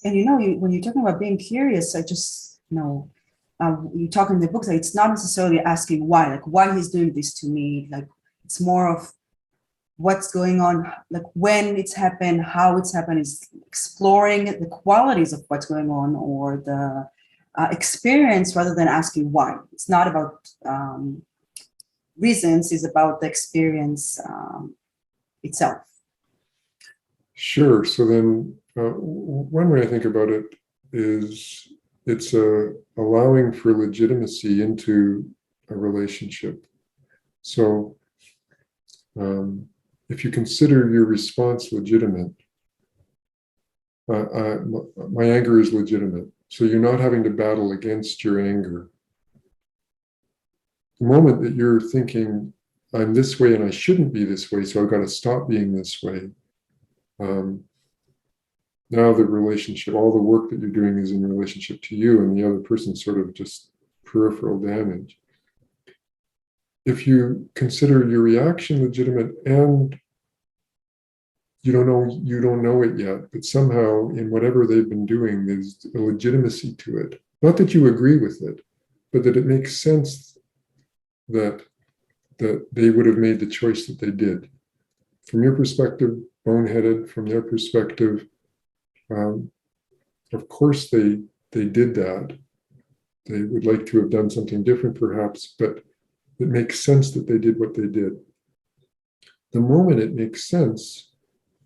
[SPEAKER 4] And when you're talking about being curious, I just you talk in the book that it's not necessarily asking why, like why he's doing this to me. Like it's more of what's going on, like when it's happened, how it's happened. Is exploring the qualities of what's going on or the experience rather than asking why. It's not about reasons; it's about the experience itself.
[SPEAKER 2] Sure. So then one way I think about it is it's allowing for legitimacy into a relationship. So if you consider your response legitimate, my anger is legitimate. So you're not having to battle against your anger. The moment that you're thinking, I'm this way and I shouldn't be this way, so I've got to stop being this way. Now the relationship, all the work that you're doing is in relationship to you, and the other person's sort of just peripheral damage. If you consider your reaction legitimate and you don't know it yet, but somehow in whatever they've been doing, there's a legitimacy to it. Not that you agree with it, but that it makes sense that they would have made the choice that they did. From your perspective, boneheaded. From their perspective, of course they did that. They would like to have done something different perhaps, but it makes sense that they did what they did. The moment it makes sense,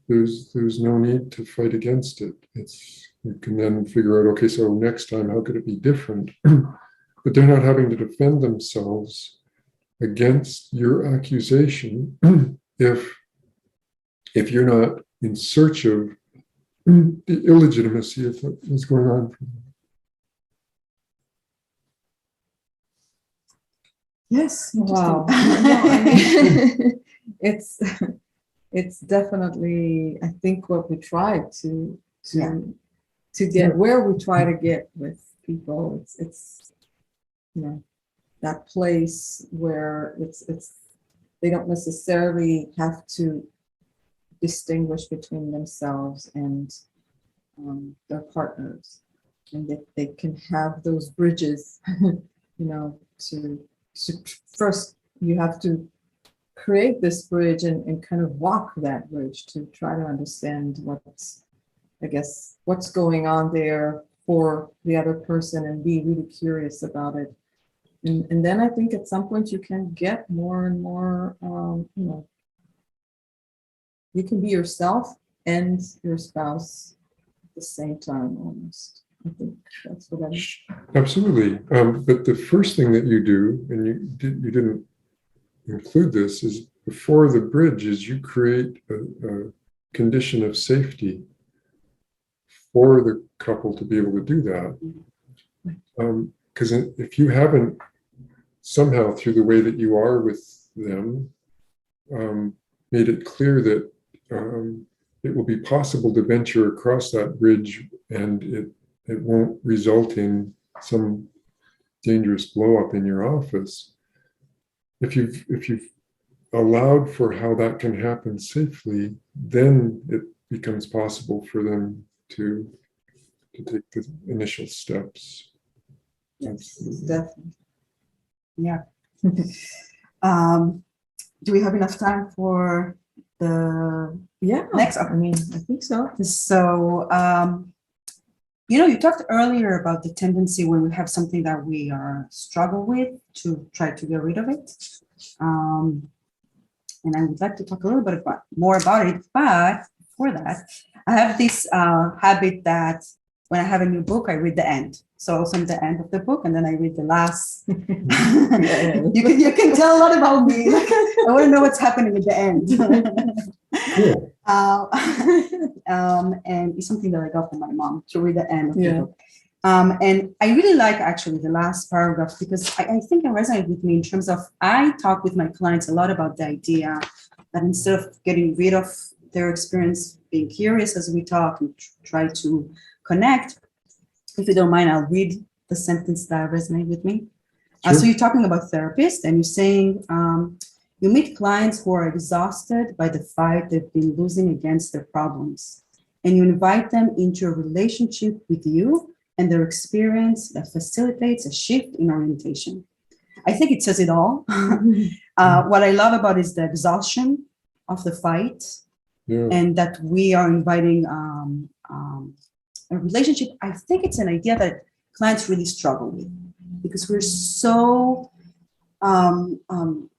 [SPEAKER 2] there's no need to fight against it. You can then figure out, okay, so next time, how could it be different? but they're not having to defend themselves against your accusation if you're not in search of the illegitimacy of what's going on for them.
[SPEAKER 3] Yes.
[SPEAKER 4] Wow.
[SPEAKER 3] No, I mean, it's definitely, I think, what we try to get, where we try to get with people. It's that place where it's they don't necessarily have to distinguish between themselves and their partners, and that they can have those bridges, to first you have to create this bridge and kind of walk that bridge to try to understand what's going on there for the other person, and be really curious about it. And then I think at some point you can get more and more, you can be yourself and your spouse at the same time almost. I think that's what I mean.
[SPEAKER 2] Absolutely. But the first thing that you do, and you didn't include this, is before the bridge is you create a condition of safety for the couple to be able to do that. Because if you haven't somehow, through the way that you are with them, made it clear that it will be possible to venture across that bridge and it won't result in some dangerous blow up in your office. If you've allowed for how that can happen safely, then it becomes possible for them to take the initial steps.
[SPEAKER 3] Yes, definitely.
[SPEAKER 4] Yeah. Do we have enough time for the next?
[SPEAKER 3] I mean, I think so.
[SPEAKER 4] So, you talked earlier about the tendency when we have something that we struggle with to try to get rid of it. And I would like to talk a little bit more about it, but before that, I have this habit that when I have a new book, I read the end. So I'll send the end of the book, and then I read the last. You can tell a lot about me. I want to know what's happening at the end.
[SPEAKER 2] Cool.
[SPEAKER 4] And it's something that I got from my mom, to read the end of the book. And I really like actually the last paragraph, because I think it resonated with me in terms of, I talk with my clients a lot about the idea that instead of getting rid of their experience, being curious as we talk and try to connect. If you don't mind, I'll read the sentence that resonated with me.
[SPEAKER 2] Sure.
[SPEAKER 4] So you're talking about therapists, and you're saying you meet clients who are exhausted by the fight they've been losing against their problems, and you invite them into a relationship with you and their experience that facilitates a shift in orientation. I think it says it all. What I love about it is the exhaustion of the fight, and that we are inviting a relationship. I think it's an idea that clients really struggle with, because we're so, I don't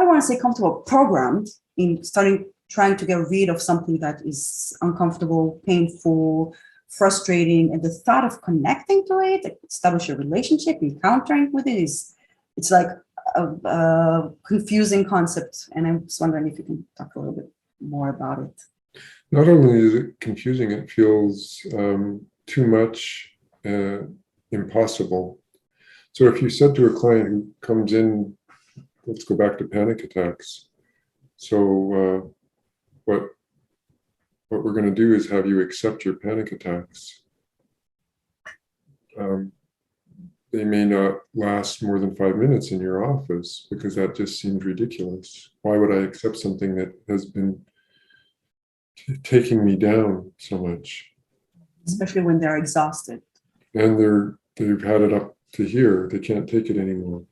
[SPEAKER 4] want to say comfortable, programmed in trying to get rid of something that is uncomfortable, painful, frustrating, and the thought of connecting to it, establish a relationship, encountering with it it's like a confusing concept. And I'm just wondering if you can talk a little bit more about it.
[SPEAKER 2] Not only is it confusing, it feels too much, impossible. So if you said to a client who comes in, let's go back to panic attacks. So what we're going to do is have you accept your panic attacks. They may not last more than 5 minutes in your office, because that just seems ridiculous. Why would I accept something that has been taking me down so much?
[SPEAKER 4] Especially when they're exhausted.
[SPEAKER 2] And they've had it up to here. They can't take it anymore.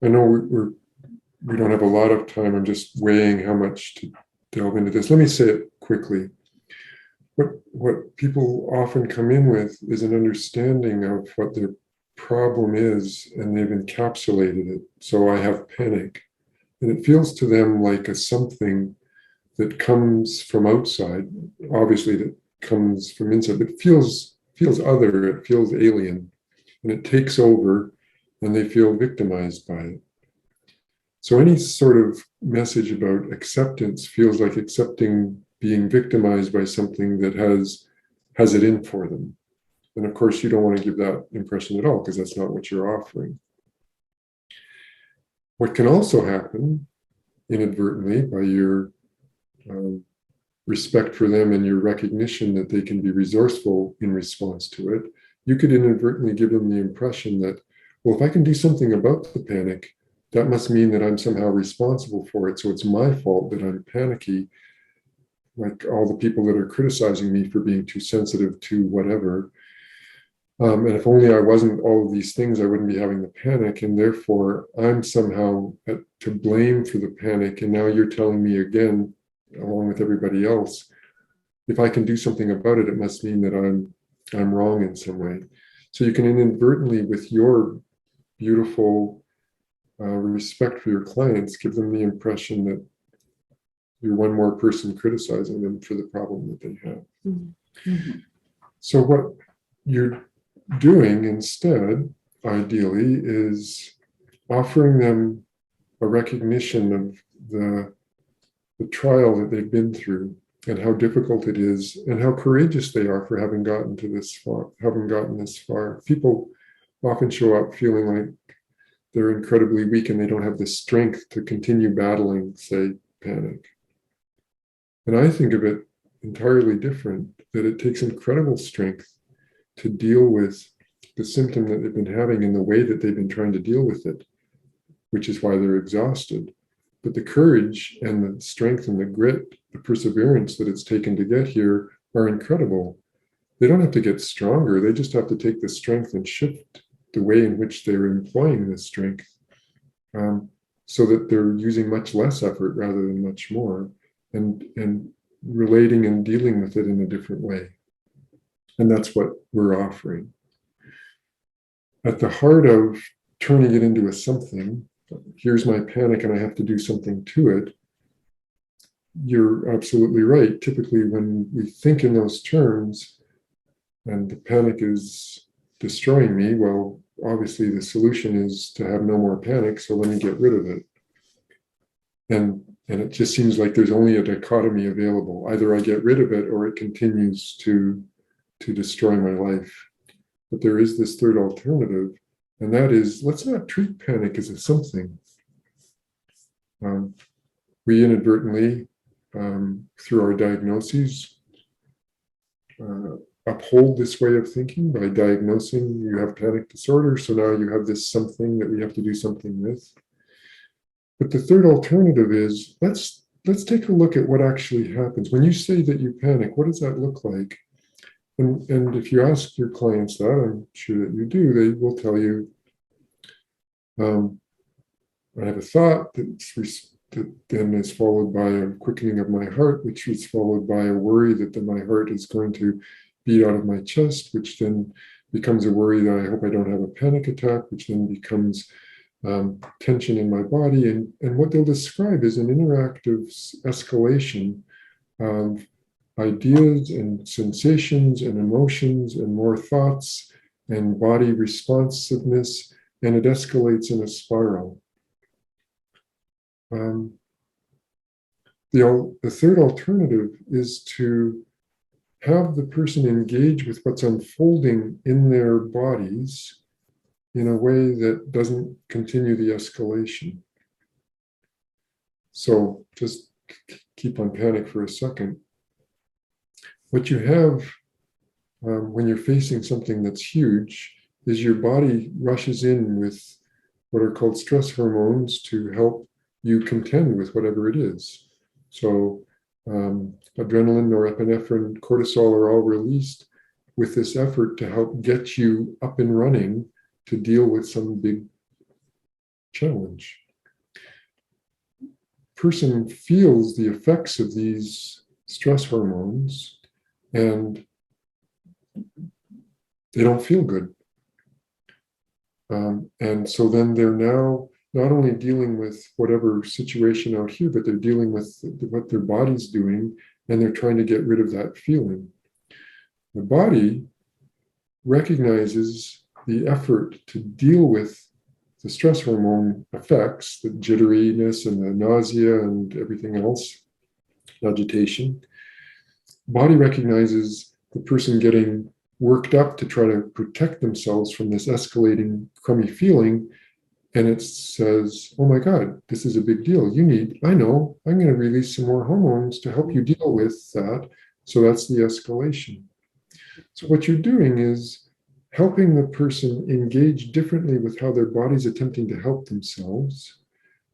[SPEAKER 2] I know we don't have a lot of time. I'm just weighing how much to delve into this. Let me say it quickly. what people often come in with is an understanding of what their problem is, and they've encapsulated it. So I have panic, and it feels to them like a something that comes from outside, obviously that comes from inside, but it feels other, it feels alien, and it takes over, and they feel victimized by it. So any sort of message about acceptance feels like accepting being victimized by something that has it in for them. And of course, you don't want to give that impression at all, because that's not what you're offering. What can also happen inadvertently by your respect for them and your recognition that they can be resourceful in response to it, you could inadvertently give them the impression that, well, if I can do something about the panic, that must mean that I'm somehow responsible for it. So it's my fault that I'm panicky, like all the people that are criticizing me for being too sensitive to whatever. And if only I wasn't all of these things, I wouldn't be having the panic. And therefore, I'm somehow to blame for the panic. And now you're telling me again, along with everybody else, if I can do something about it, it must mean that I'm wrong in some way. So you can inadvertently, with your beautiful respect for your clients, give them the impression that you're one more person criticizing them for the problem that they have.
[SPEAKER 4] Mm-hmm.
[SPEAKER 2] So what you're doing instead, ideally, is offering them a recognition of the trial that they've been through, and how difficult it is, and how courageous they are for having gotten this far. People often show up feeling like they're incredibly weak and they don't have the strength to continue battling, say, panic. And I think of it entirely different, that it takes incredible strength to deal with the symptom that they've been having in the way that they've been trying to deal with it, which is why they're exhausted. But the courage and the strength and the grit, the perseverance that it's taken to get here are incredible. They don't have to get stronger. They just have to take the strength and shift the way in which they're employing this strength, so that they're using much less effort rather than much more, and relating and dealing with it in a different way. And that's what we're offering. At the heart of turning it into a something, here's my panic and I have to do something to it, you're absolutely right. Typically, when we think in those terms and the panic is destroying me, well, obviously the solution is to have no more panic, so let me get rid of it. And it just seems like there's only a dichotomy available. Either I get rid of it or it continues to destroy my life. But there is this third alternative, and that is, let's not treat panic as a something. We inadvertently, through our diagnoses, uphold this way of thinking by diagnosing you have panic disorder. So now you have this something that we have to do something with. But the third alternative is, let's take a look at what actually happens. When you say that you panic, what does that look like? And if you ask your clients that, I'm sure that you do, they will tell you, I have a thought that then is followed by a quickening of my heart, which is followed by a worry that my heart is going to beat out of my chest, which then becomes a worry that I hope I don't have a panic attack, which then becomes tension in my body. And what they'll describe is an interactive escalation of ideas and sensations and emotions and more thoughts and body responsiveness, and it escalates in a spiral. The third alternative is to have the person engage with what's unfolding in their bodies in a way that doesn't continue the escalation. So just keep on panic for a second. What you have when you're facing something that's huge is your body rushes in with what are called stress hormones to help you contend with whatever it is. So adrenaline, norepinephrine, cortisol are all released with this effort to help get you up and running to deal with some big challenge. Person feels the effects of these stress hormones and they don't feel good. And so then they're now not only dealing with whatever situation out here, but they're dealing with what their body's doing, and they're trying to get rid of that feeling. The body recognizes the effort to deal with the stress hormone effects, the jitteriness and the nausea and everything else, agitation. Body recognizes the person getting worked up to try to protect themselves from this escalating crummy feeling. And it says, oh my God, this is a big deal. I know, I'm going to release some more hormones to help you deal with that. So that's the escalation. So what you're doing is helping the person engage differently with how their body's attempting to help themselves,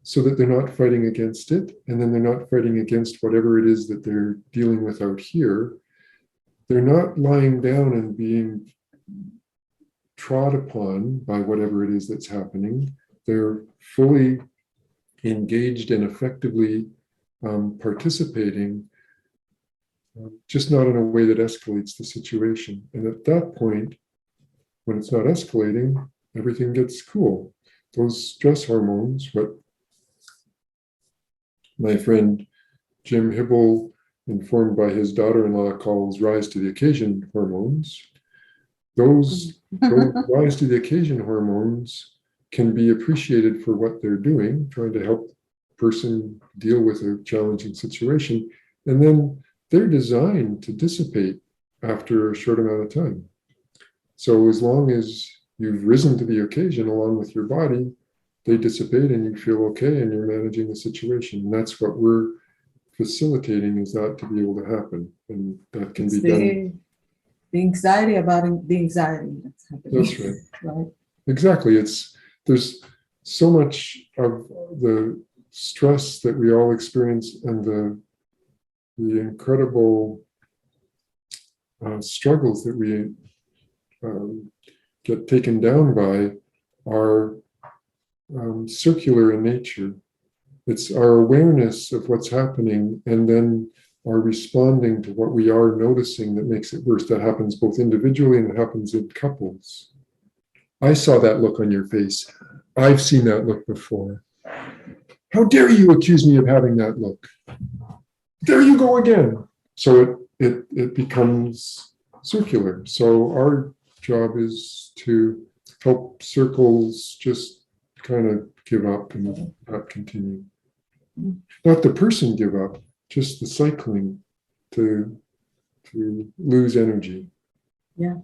[SPEAKER 2] so that they're not fighting against it, and then they're not fighting against whatever it is that they're dealing with out here. They're not lying down and being trod upon by whatever it is that's happening. They're fully engaged and effectively participating, just not in a way that escalates the situation. And at that point, when it's not escalating, everything gets cool. Those stress hormones, what my friend Jim Hibble, informed by his daughter-in-law, calls rise to the occasion hormones. Those rise to the occasion hormones can be appreciated for what they're doing, trying to help the person deal with a challenging situation. And then they're designed to dissipate after a short amount of time. So as long as you've risen to the occasion along with your body, they dissipate and you feel okay and you're managing the situation. And that's what we're facilitating, is that to be able to happen. And that can be done.
[SPEAKER 3] The anxiety about the anxiety that's happening.
[SPEAKER 2] That's right.
[SPEAKER 3] Right.
[SPEAKER 2] Exactly. There's so much of the stress that we all experience, and the incredible struggles that we get taken down by are circular in nature. It's our awareness of what's happening and then our responding to what we are noticing that makes it worse. That happens both individually and it happens in couples. I saw that look on your face. I've seen that look before. How dare you accuse me of having that look? There you go again. So it becomes circular. So our job is to help circles just kind of give up and not continue. Not the person give up, just the cycling to lose energy.
[SPEAKER 3] Yeah.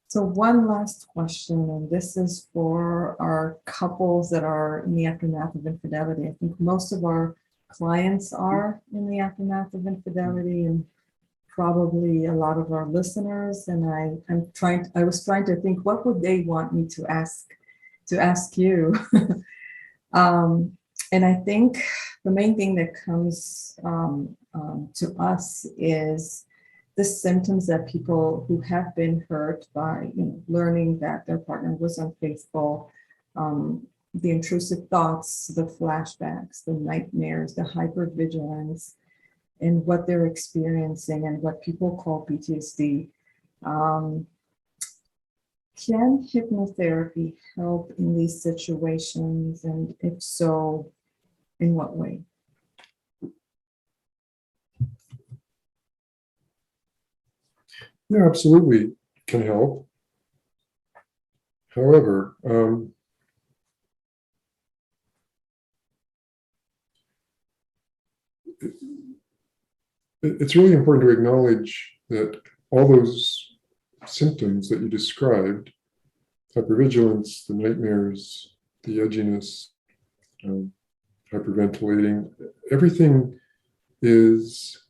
[SPEAKER 3] So one last question, and this is for our couples that are in the aftermath of infidelity. I think most of our clients are in the aftermath of infidelity, and probably a lot of our listeners. And I was trying to think, what would they want me to ask you? And I think the main thing that comes to us is the symptoms that people who have been hurt by learning that their partner was unfaithful, the intrusive thoughts, the flashbacks, the nightmares, the hypervigilance, and what they're experiencing and what people call PTSD. Can hypnotherapy help in these situations? And if so, in what way?
[SPEAKER 2] Yeah, absolutely can help. However, it's really important to acknowledge that all those symptoms that you described, hypervigilance, the nightmares, the edginess, hyperventilating, everything is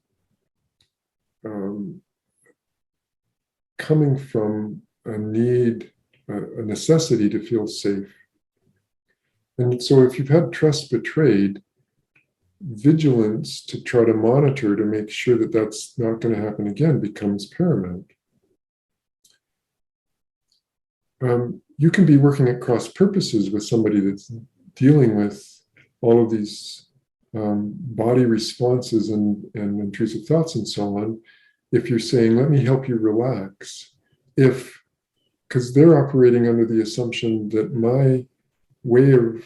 [SPEAKER 2] coming from a need, a necessity to feel safe. And so if you've had trust betrayed, vigilance to try to monitor to make sure that that's not going to happen again becomes paramount. You can be working at cross purposes with somebody that's dealing with all of these body responses and intrusive thoughts and so on, if you're saying, let me help you relax, because they're operating under the assumption that my way of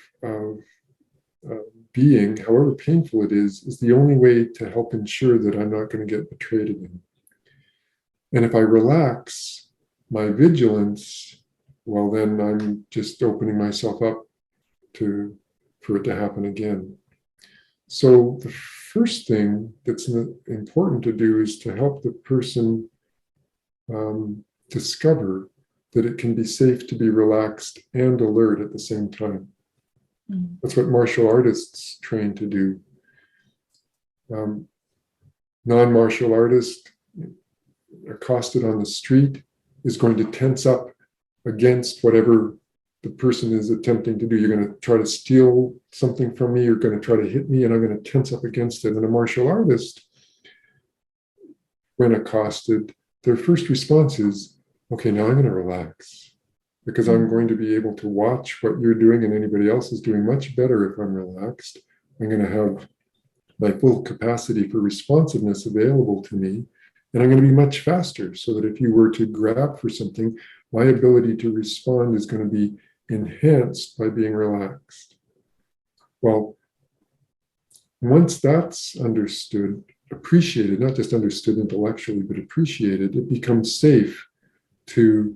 [SPEAKER 2] being, however painful it is the only way to help ensure that I'm not going to get betrayed again. And if I relax my vigilance, well, then I'm just opening myself up for it to happen again. So the first thing that's important to do is to help the person discover that it can be safe to be relaxed and alert at the same time. Mm-hmm. That's what martial artists train to do. Non-martial artist accosted on the street is going to tense up against whatever the person is attempting to do. You're going to try to steal something from me, you're going to try to hit me, and I'm going to tense up against it. And a martial artist, when accosted, their first response is, okay, now I'm going to relax, because I'm going to be able to watch what you're doing and anybody else is doing much better if I'm relaxed. I'm going to have my full capacity for responsiveness available to me, and I'm going to be much faster, so that if you were to grab for something, my ability to respond is going to be enhanced by being relaxed. Well, once that's understood, appreciated, not just understood intellectually, but appreciated, it becomes safe to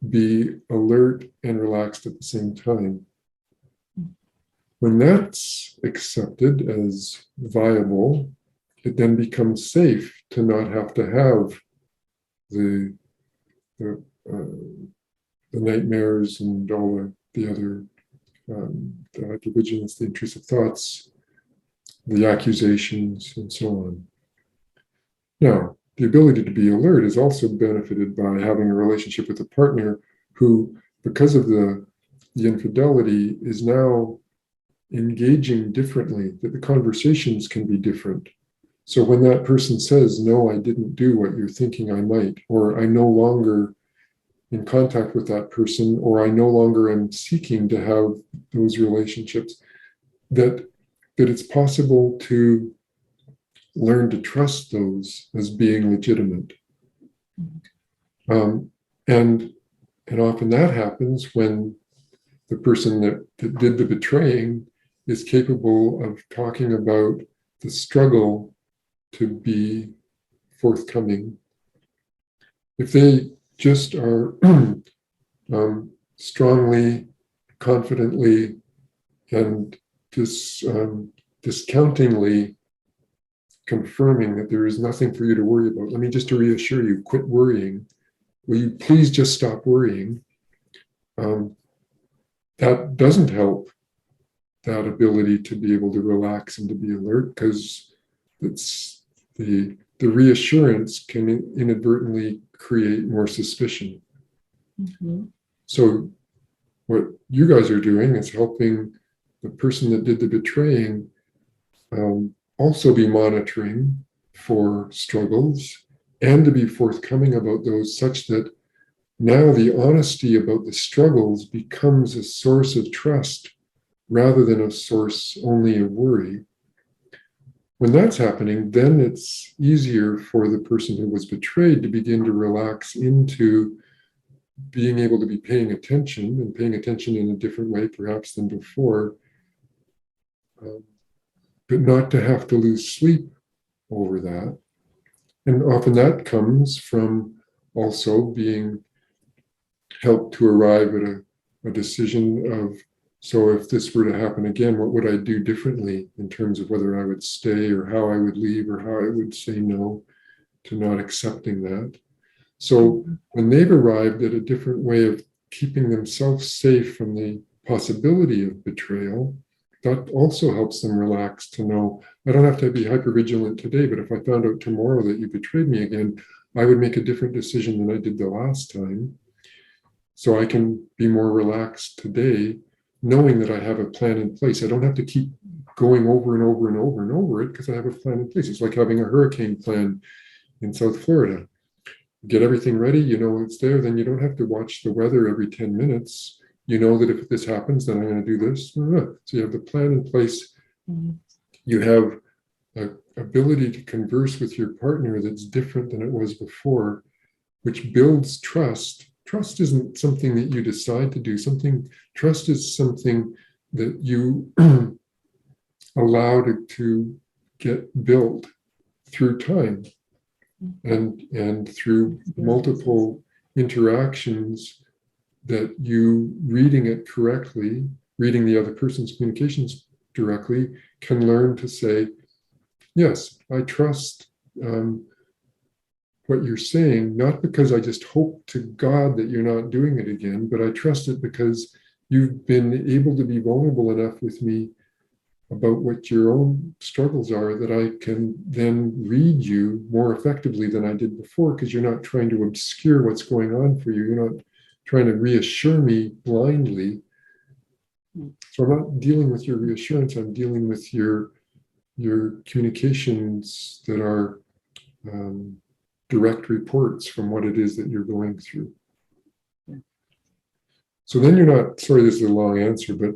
[SPEAKER 2] be alert and relaxed at the same time. When that's accepted as viable, it then becomes safe to not have to have the nightmares and all the other the hypervigilance, the intrusive thoughts, the accusations, and so on. Now, the ability to be alert is also benefited by having a relationship with a partner who, because of the infidelity, is now engaging differently, that the conversations can be different. So when that person says, no, I didn't do what you're thinking I might, or I'm no longer in contact with that person, or I no longer am seeking to have those relationships, that it's possible to learn to trust those as being legitimate. And often that happens when the person that did the betraying is capable of talking about the struggle to be forthcoming. If they just are strongly, confidently, and discountingly confirming that there is nothing for you to worry about. Let me just to reassure you, quit worrying. Will you please just stop worrying? That doesn't help that ability to be able to relax and to be alert, because it's the reassurance can inadvertently create more suspicion. Mm-hmm. So what you guys are doing is helping the person that did the betraying also be monitoring for struggles and to be forthcoming about those, such that now the honesty about the struggles becomes a source of trust rather than a source only of worry. When that's happening, then it's easier for the person who was betrayed to begin to relax into being able to be paying attention, and paying attention in a different way perhaps than before, but not to have to lose sleep over that. And often that comes from also being helped to arrive at a decision of, so if this were to happen again, what would I do differently in terms of whether I would stay or how I would leave or how I would say no to not accepting that. So when they've arrived at a different way of keeping themselves safe from the possibility of betrayal, that also helps them relax to know, I don't have to be hypervigilant today, but if I found out tomorrow that you betrayed me again, I would make a different decision than I did the last time. So I can be more relaxed today, knowing that I have a plan in place. I don't have to keep going over and over and over and over it, because I have a plan in place. It's like having a hurricane plan in South Florida. Get everything ready, you know it's there, then you don't have to watch the weather every 10 minutes. You know that if this happens, then I'm going to do this. So you have the plan in place. you have an ability to converse with your partner that's different than it was before, which builds trust. Trust isn't something that you decide to do. Trust is something that you allow to get built through time and through multiple interactions, that you reading it correctly, reading the other person's communications directly, can learn to say, yes, I trust what you're saying, not because I just hope to God that you're not doing it again, but I trust it because you've been able to be vulnerable enough with me about what your own struggles are, that I can then read you more effectively than I did before, because you're not trying to obscure what's going on for you. You're not trying to reassure me blindly. So I'm not dealing with your reassurance. I'm dealing with your communications that are direct reports from what it is that you're going through. So then you're not, sorry, this is a long answer, but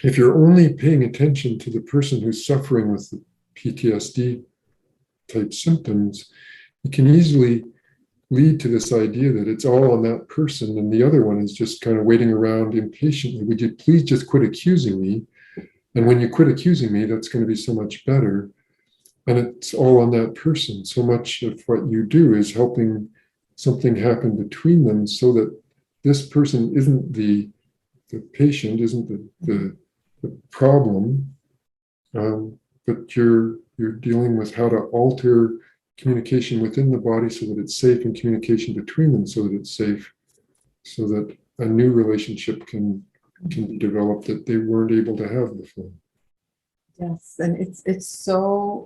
[SPEAKER 2] if you're only paying attention to the person who's suffering with the PTSD type symptoms, it can easily lead to this idea that it's all on that person and the other one is just kind of waiting around impatiently. Would you please just quit accusing me? And when you quit accusing me, that's going to be so much better. And it's all on that person. So much of what you do is helping something happen between them, so that this person isn't the patient, isn't the problem, but you're dealing with how to alter communication within the body so that it's safe, and communication between them so that it's safe, so that a new relationship can be developed that they weren't able to have before.
[SPEAKER 3] Yes, and it's so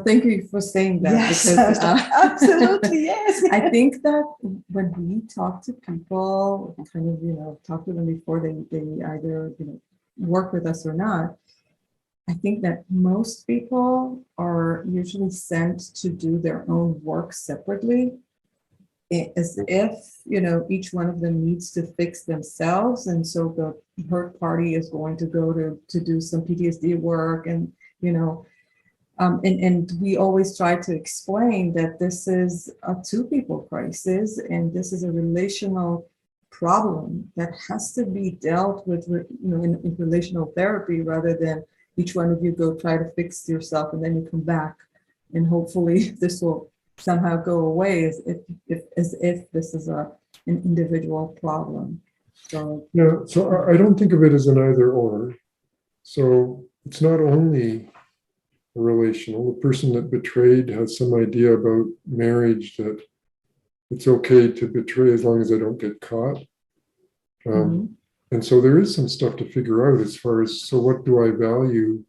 [SPEAKER 3] thank you for saying that.
[SPEAKER 4] Yes,
[SPEAKER 3] because
[SPEAKER 4] absolutely, yes.
[SPEAKER 3] I think that when we talk to people, kind of talk to them before they either work with us or not, I think that most people are usually sent to do their own work separately, as if each one of them needs to fix themselves, and so the hurt party is going to go to do some PTSD work, and and we always try to explain that this is a two people crisis, and this is a relational problem that has to be dealt with in relational therapy, rather than each one of you go try to fix yourself and then you come back and hopefully this will somehow go away, as if this is an individual problem. So
[SPEAKER 2] I don't think of it as an either or. So it's not only a relational. The person that betrayed has some idea about marriage, that it's okay to betray as long as I don't get caught. And so there is some stuff to figure out as far as, so what do I value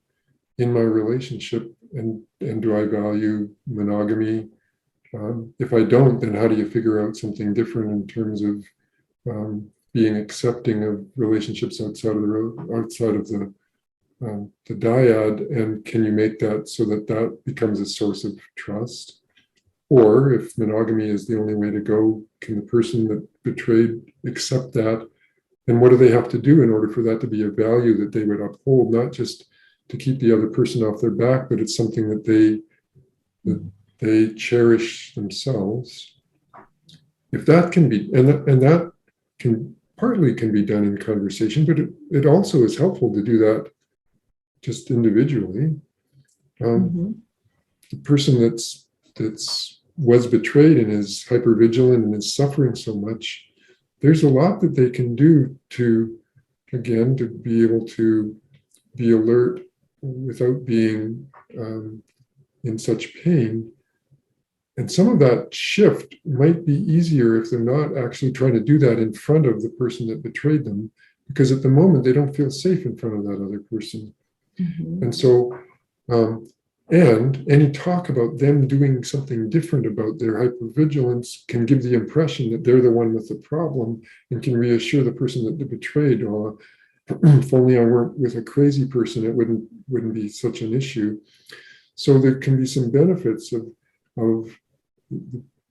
[SPEAKER 2] in my relationship, and do I value monogamy? If I don't, then how do you figure out something different in terms of being accepting of relationships outside of the dyad, and can you make that so that becomes a source of trust? Or if monogamy is the only way to go, can the person that betrayed accept that? And what do they have to do in order for that to be a value that they would uphold, not just to keep the other person off their back, but it's something that they cherish themselves? If that can be, and that can partly be done in conversation, but it also is helpful to do that just individually. The person that's was betrayed and is hypervigilant and is suffering so much, there's a lot that they can do to be able to be alert without being in such pain. And some of that shift might be easier if they're not actually trying to do that in front of the person that betrayed them, because at the moment they don't feel safe in front of that other person. And so, and any talk about them doing something different about their hypervigilance can give the impression that they're the one with the problem, and can reassure the person that they betrayed, oh, if only I weren't with a crazy person, it wouldn't be such an issue. So there can be some benefits of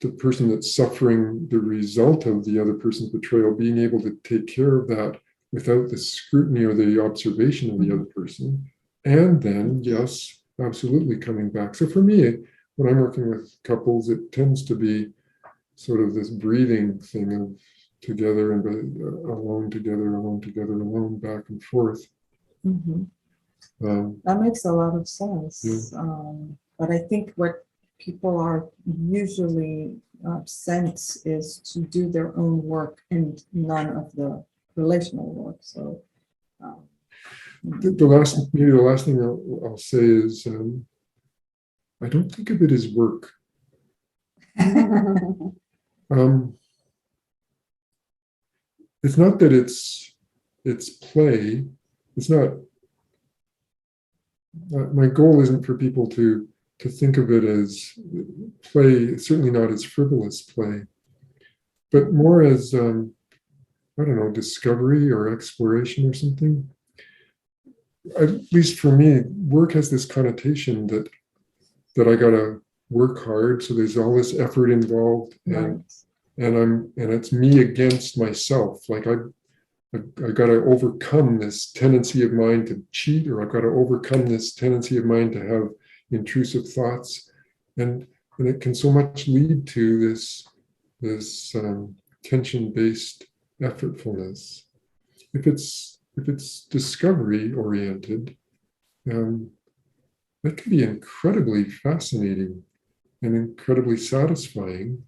[SPEAKER 2] the person that's suffering the result of the other person's betrayal being able to take care of that without the scrutiny or the observation of the other person. And then, yes, absolutely coming back. So for me, when I'm working with couples, it tends to be sort of this breathing thing of together and alone, together, alone, back and forth.
[SPEAKER 3] Mhm.
[SPEAKER 2] Um,
[SPEAKER 3] That makes a lot of sense.
[SPEAKER 2] Yeah.
[SPEAKER 3] But I think what people are usually sent is to do their own work and none of the relational work. So, um,
[SPEAKER 2] the last thing I'll say is I don't think of it as work. It's not that it's play. It's not. My goal isn't for people to think of it as play. Certainly not as frivolous play, but more as I don't know, discovery or exploration or something. At least for me, work has this connotation that I gotta work hard. So there's all this effort involved, and it's me against myself. Like I got to overcome this tendency of mine to cheat, or I've got to overcome this tendency of mine to have intrusive thoughts, and it can so much lead to this tension-based effortfulness. If it's discovery oriented, that can be incredibly fascinating and incredibly satisfying.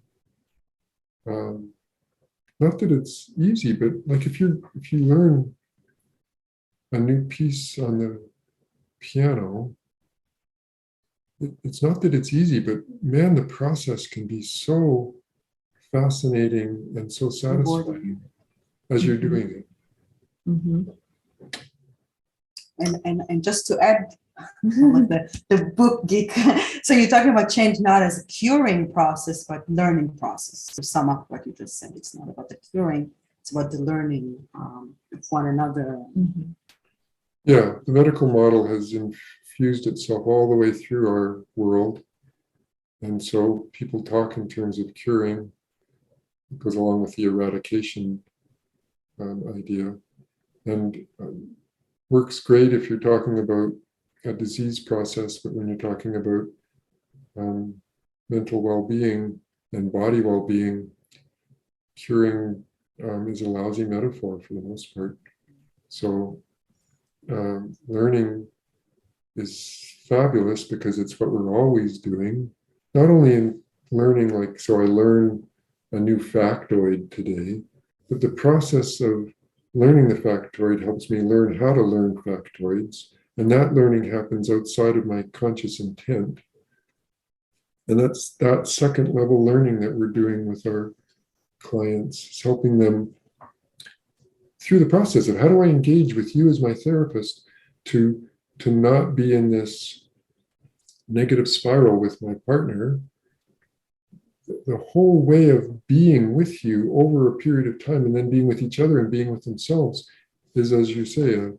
[SPEAKER 2] Not that it's easy, but like if you learn a new piece on the piano, it's not that it's easy, but man, the process can be so fascinating and so satisfying as you're doing it.
[SPEAKER 3] Mhm.
[SPEAKER 4] And just to add, like the book geek. So you're talking about change not as a curing process, but learning process. To sum up what you just said, it's not about the curing; it's about the learning of one another.
[SPEAKER 3] Mhm.
[SPEAKER 2] Yeah, the medical model has infused itself all the way through our world, and so people talk in terms of curing. It goes along with the eradication idea, and works great if you're talking about a disease process, but when you're talking about mental well-being and body well-being, curing is a lousy metaphor for the most part. So learning is fabulous because it's what we're always doing. Not only in learning, like, so I learn a new factoid today, but the process of learning the factoid helps me learn how to learn factoids. And that learning happens outside of my conscious intent. And that's that second level learning that we're doing with our clients. It's helping them through the process of how do I engage with you as my therapist to not be in this negative spiral with my partner. The whole way of being with you over a period of time and then being with each other and being with themselves is, as you say,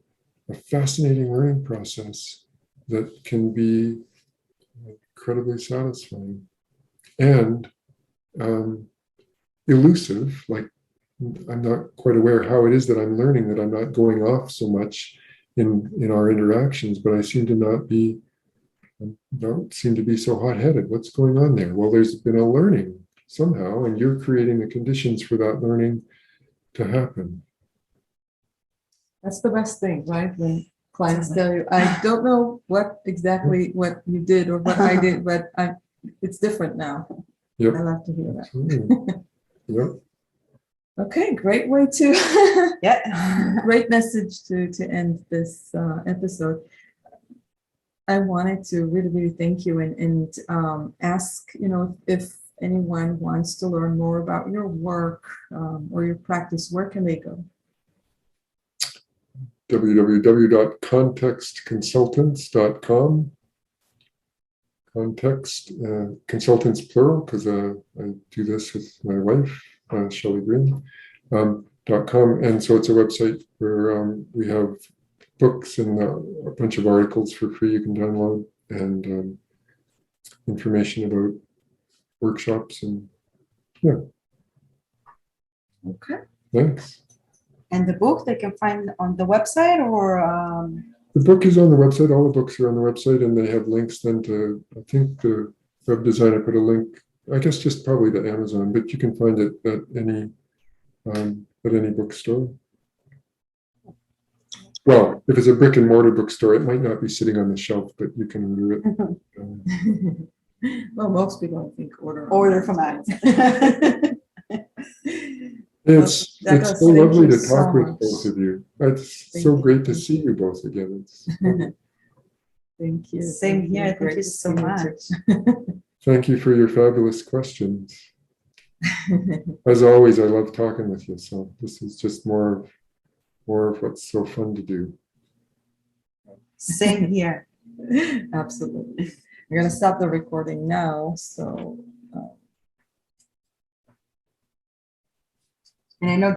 [SPEAKER 2] a fascinating learning process that can be incredibly satisfying and elusive. Like, I'm not quite aware how it is that I'm learning, that I'm not going off so much in our interactions, but I don't seem to be so hot-headed. What's going on there? Well, there's been a learning somehow, and you're creating the conditions for that learning to happen.
[SPEAKER 3] That's the best thing, right? When clients tell you, I don't know what exactly what you did or what I did, but it's different now.
[SPEAKER 2] Yep.
[SPEAKER 3] I love to hear that.
[SPEAKER 2] Absolutely. Yep.
[SPEAKER 3] Okay, great way to,
[SPEAKER 4] Yeah.
[SPEAKER 3] great message to end this episode. I wanted to really, really thank you and ask, if anyone wants to learn more about your work or your practice, where can they go?
[SPEAKER 2] www.contextconsultants.com. Context, consultants plural, because I do this with my wife, Shelley Green, .com. And so it's a website where we have books and a bunch of articles for free you can download, and information about workshops. And yeah.
[SPEAKER 3] Okay.
[SPEAKER 2] Thanks.
[SPEAKER 4] And the book they can find on the website or
[SPEAKER 2] The book is on the website. All the books are on the website, and they have links then to, I think the web designer put a link, I guess just probably to Amazon, but you can find it at any bookstore. Well, if it's a brick and mortar bookstore, it might not be sitting on the shelf, but you can order it.
[SPEAKER 3] Well, most people, I think, order
[SPEAKER 4] from us.
[SPEAKER 2] It's
[SPEAKER 3] Douglas,
[SPEAKER 2] so
[SPEAKER 3] thank
[SPEAKER 2] lovely
[SPEAKER 3] you
[SPEAKER 2] to talk
[SPEAKER 3] so
[SPEAKER 2] with
[SPEAKER 3] much.
[SPEAKER 2] both of you. It's
[SPEAKER 3] Thank
[SPEAKER 2] so
[SPEAKER 3] you.
[SPEAKER 2] great to see you both again.
[SPEAKER 3] Thank you.
[SPEAKER 4] Same
[SPEAKER 3] Thank
[SPEAKER 4] here.
[SPEAKER 3] you.
[SPEAKER 4] Thank
[SPEAKER 3] Great
[SPEAKER 4] you
[SPEAKER 3] to
[SPEAKER 4] so
[SPEAKER 3] see you
[SPEAKER 4] much.
[SPEAKER 3] too.
[SPEAKER 2] Thank you for your fabulous questions. As always, I love talking with you. So this is just more of what's so fun to do.
[SPEAKER 4] Same here.
[SPEAKER 3] Absolutely. We're going to stop the recording now. So.
[SPEAKER 4] And I know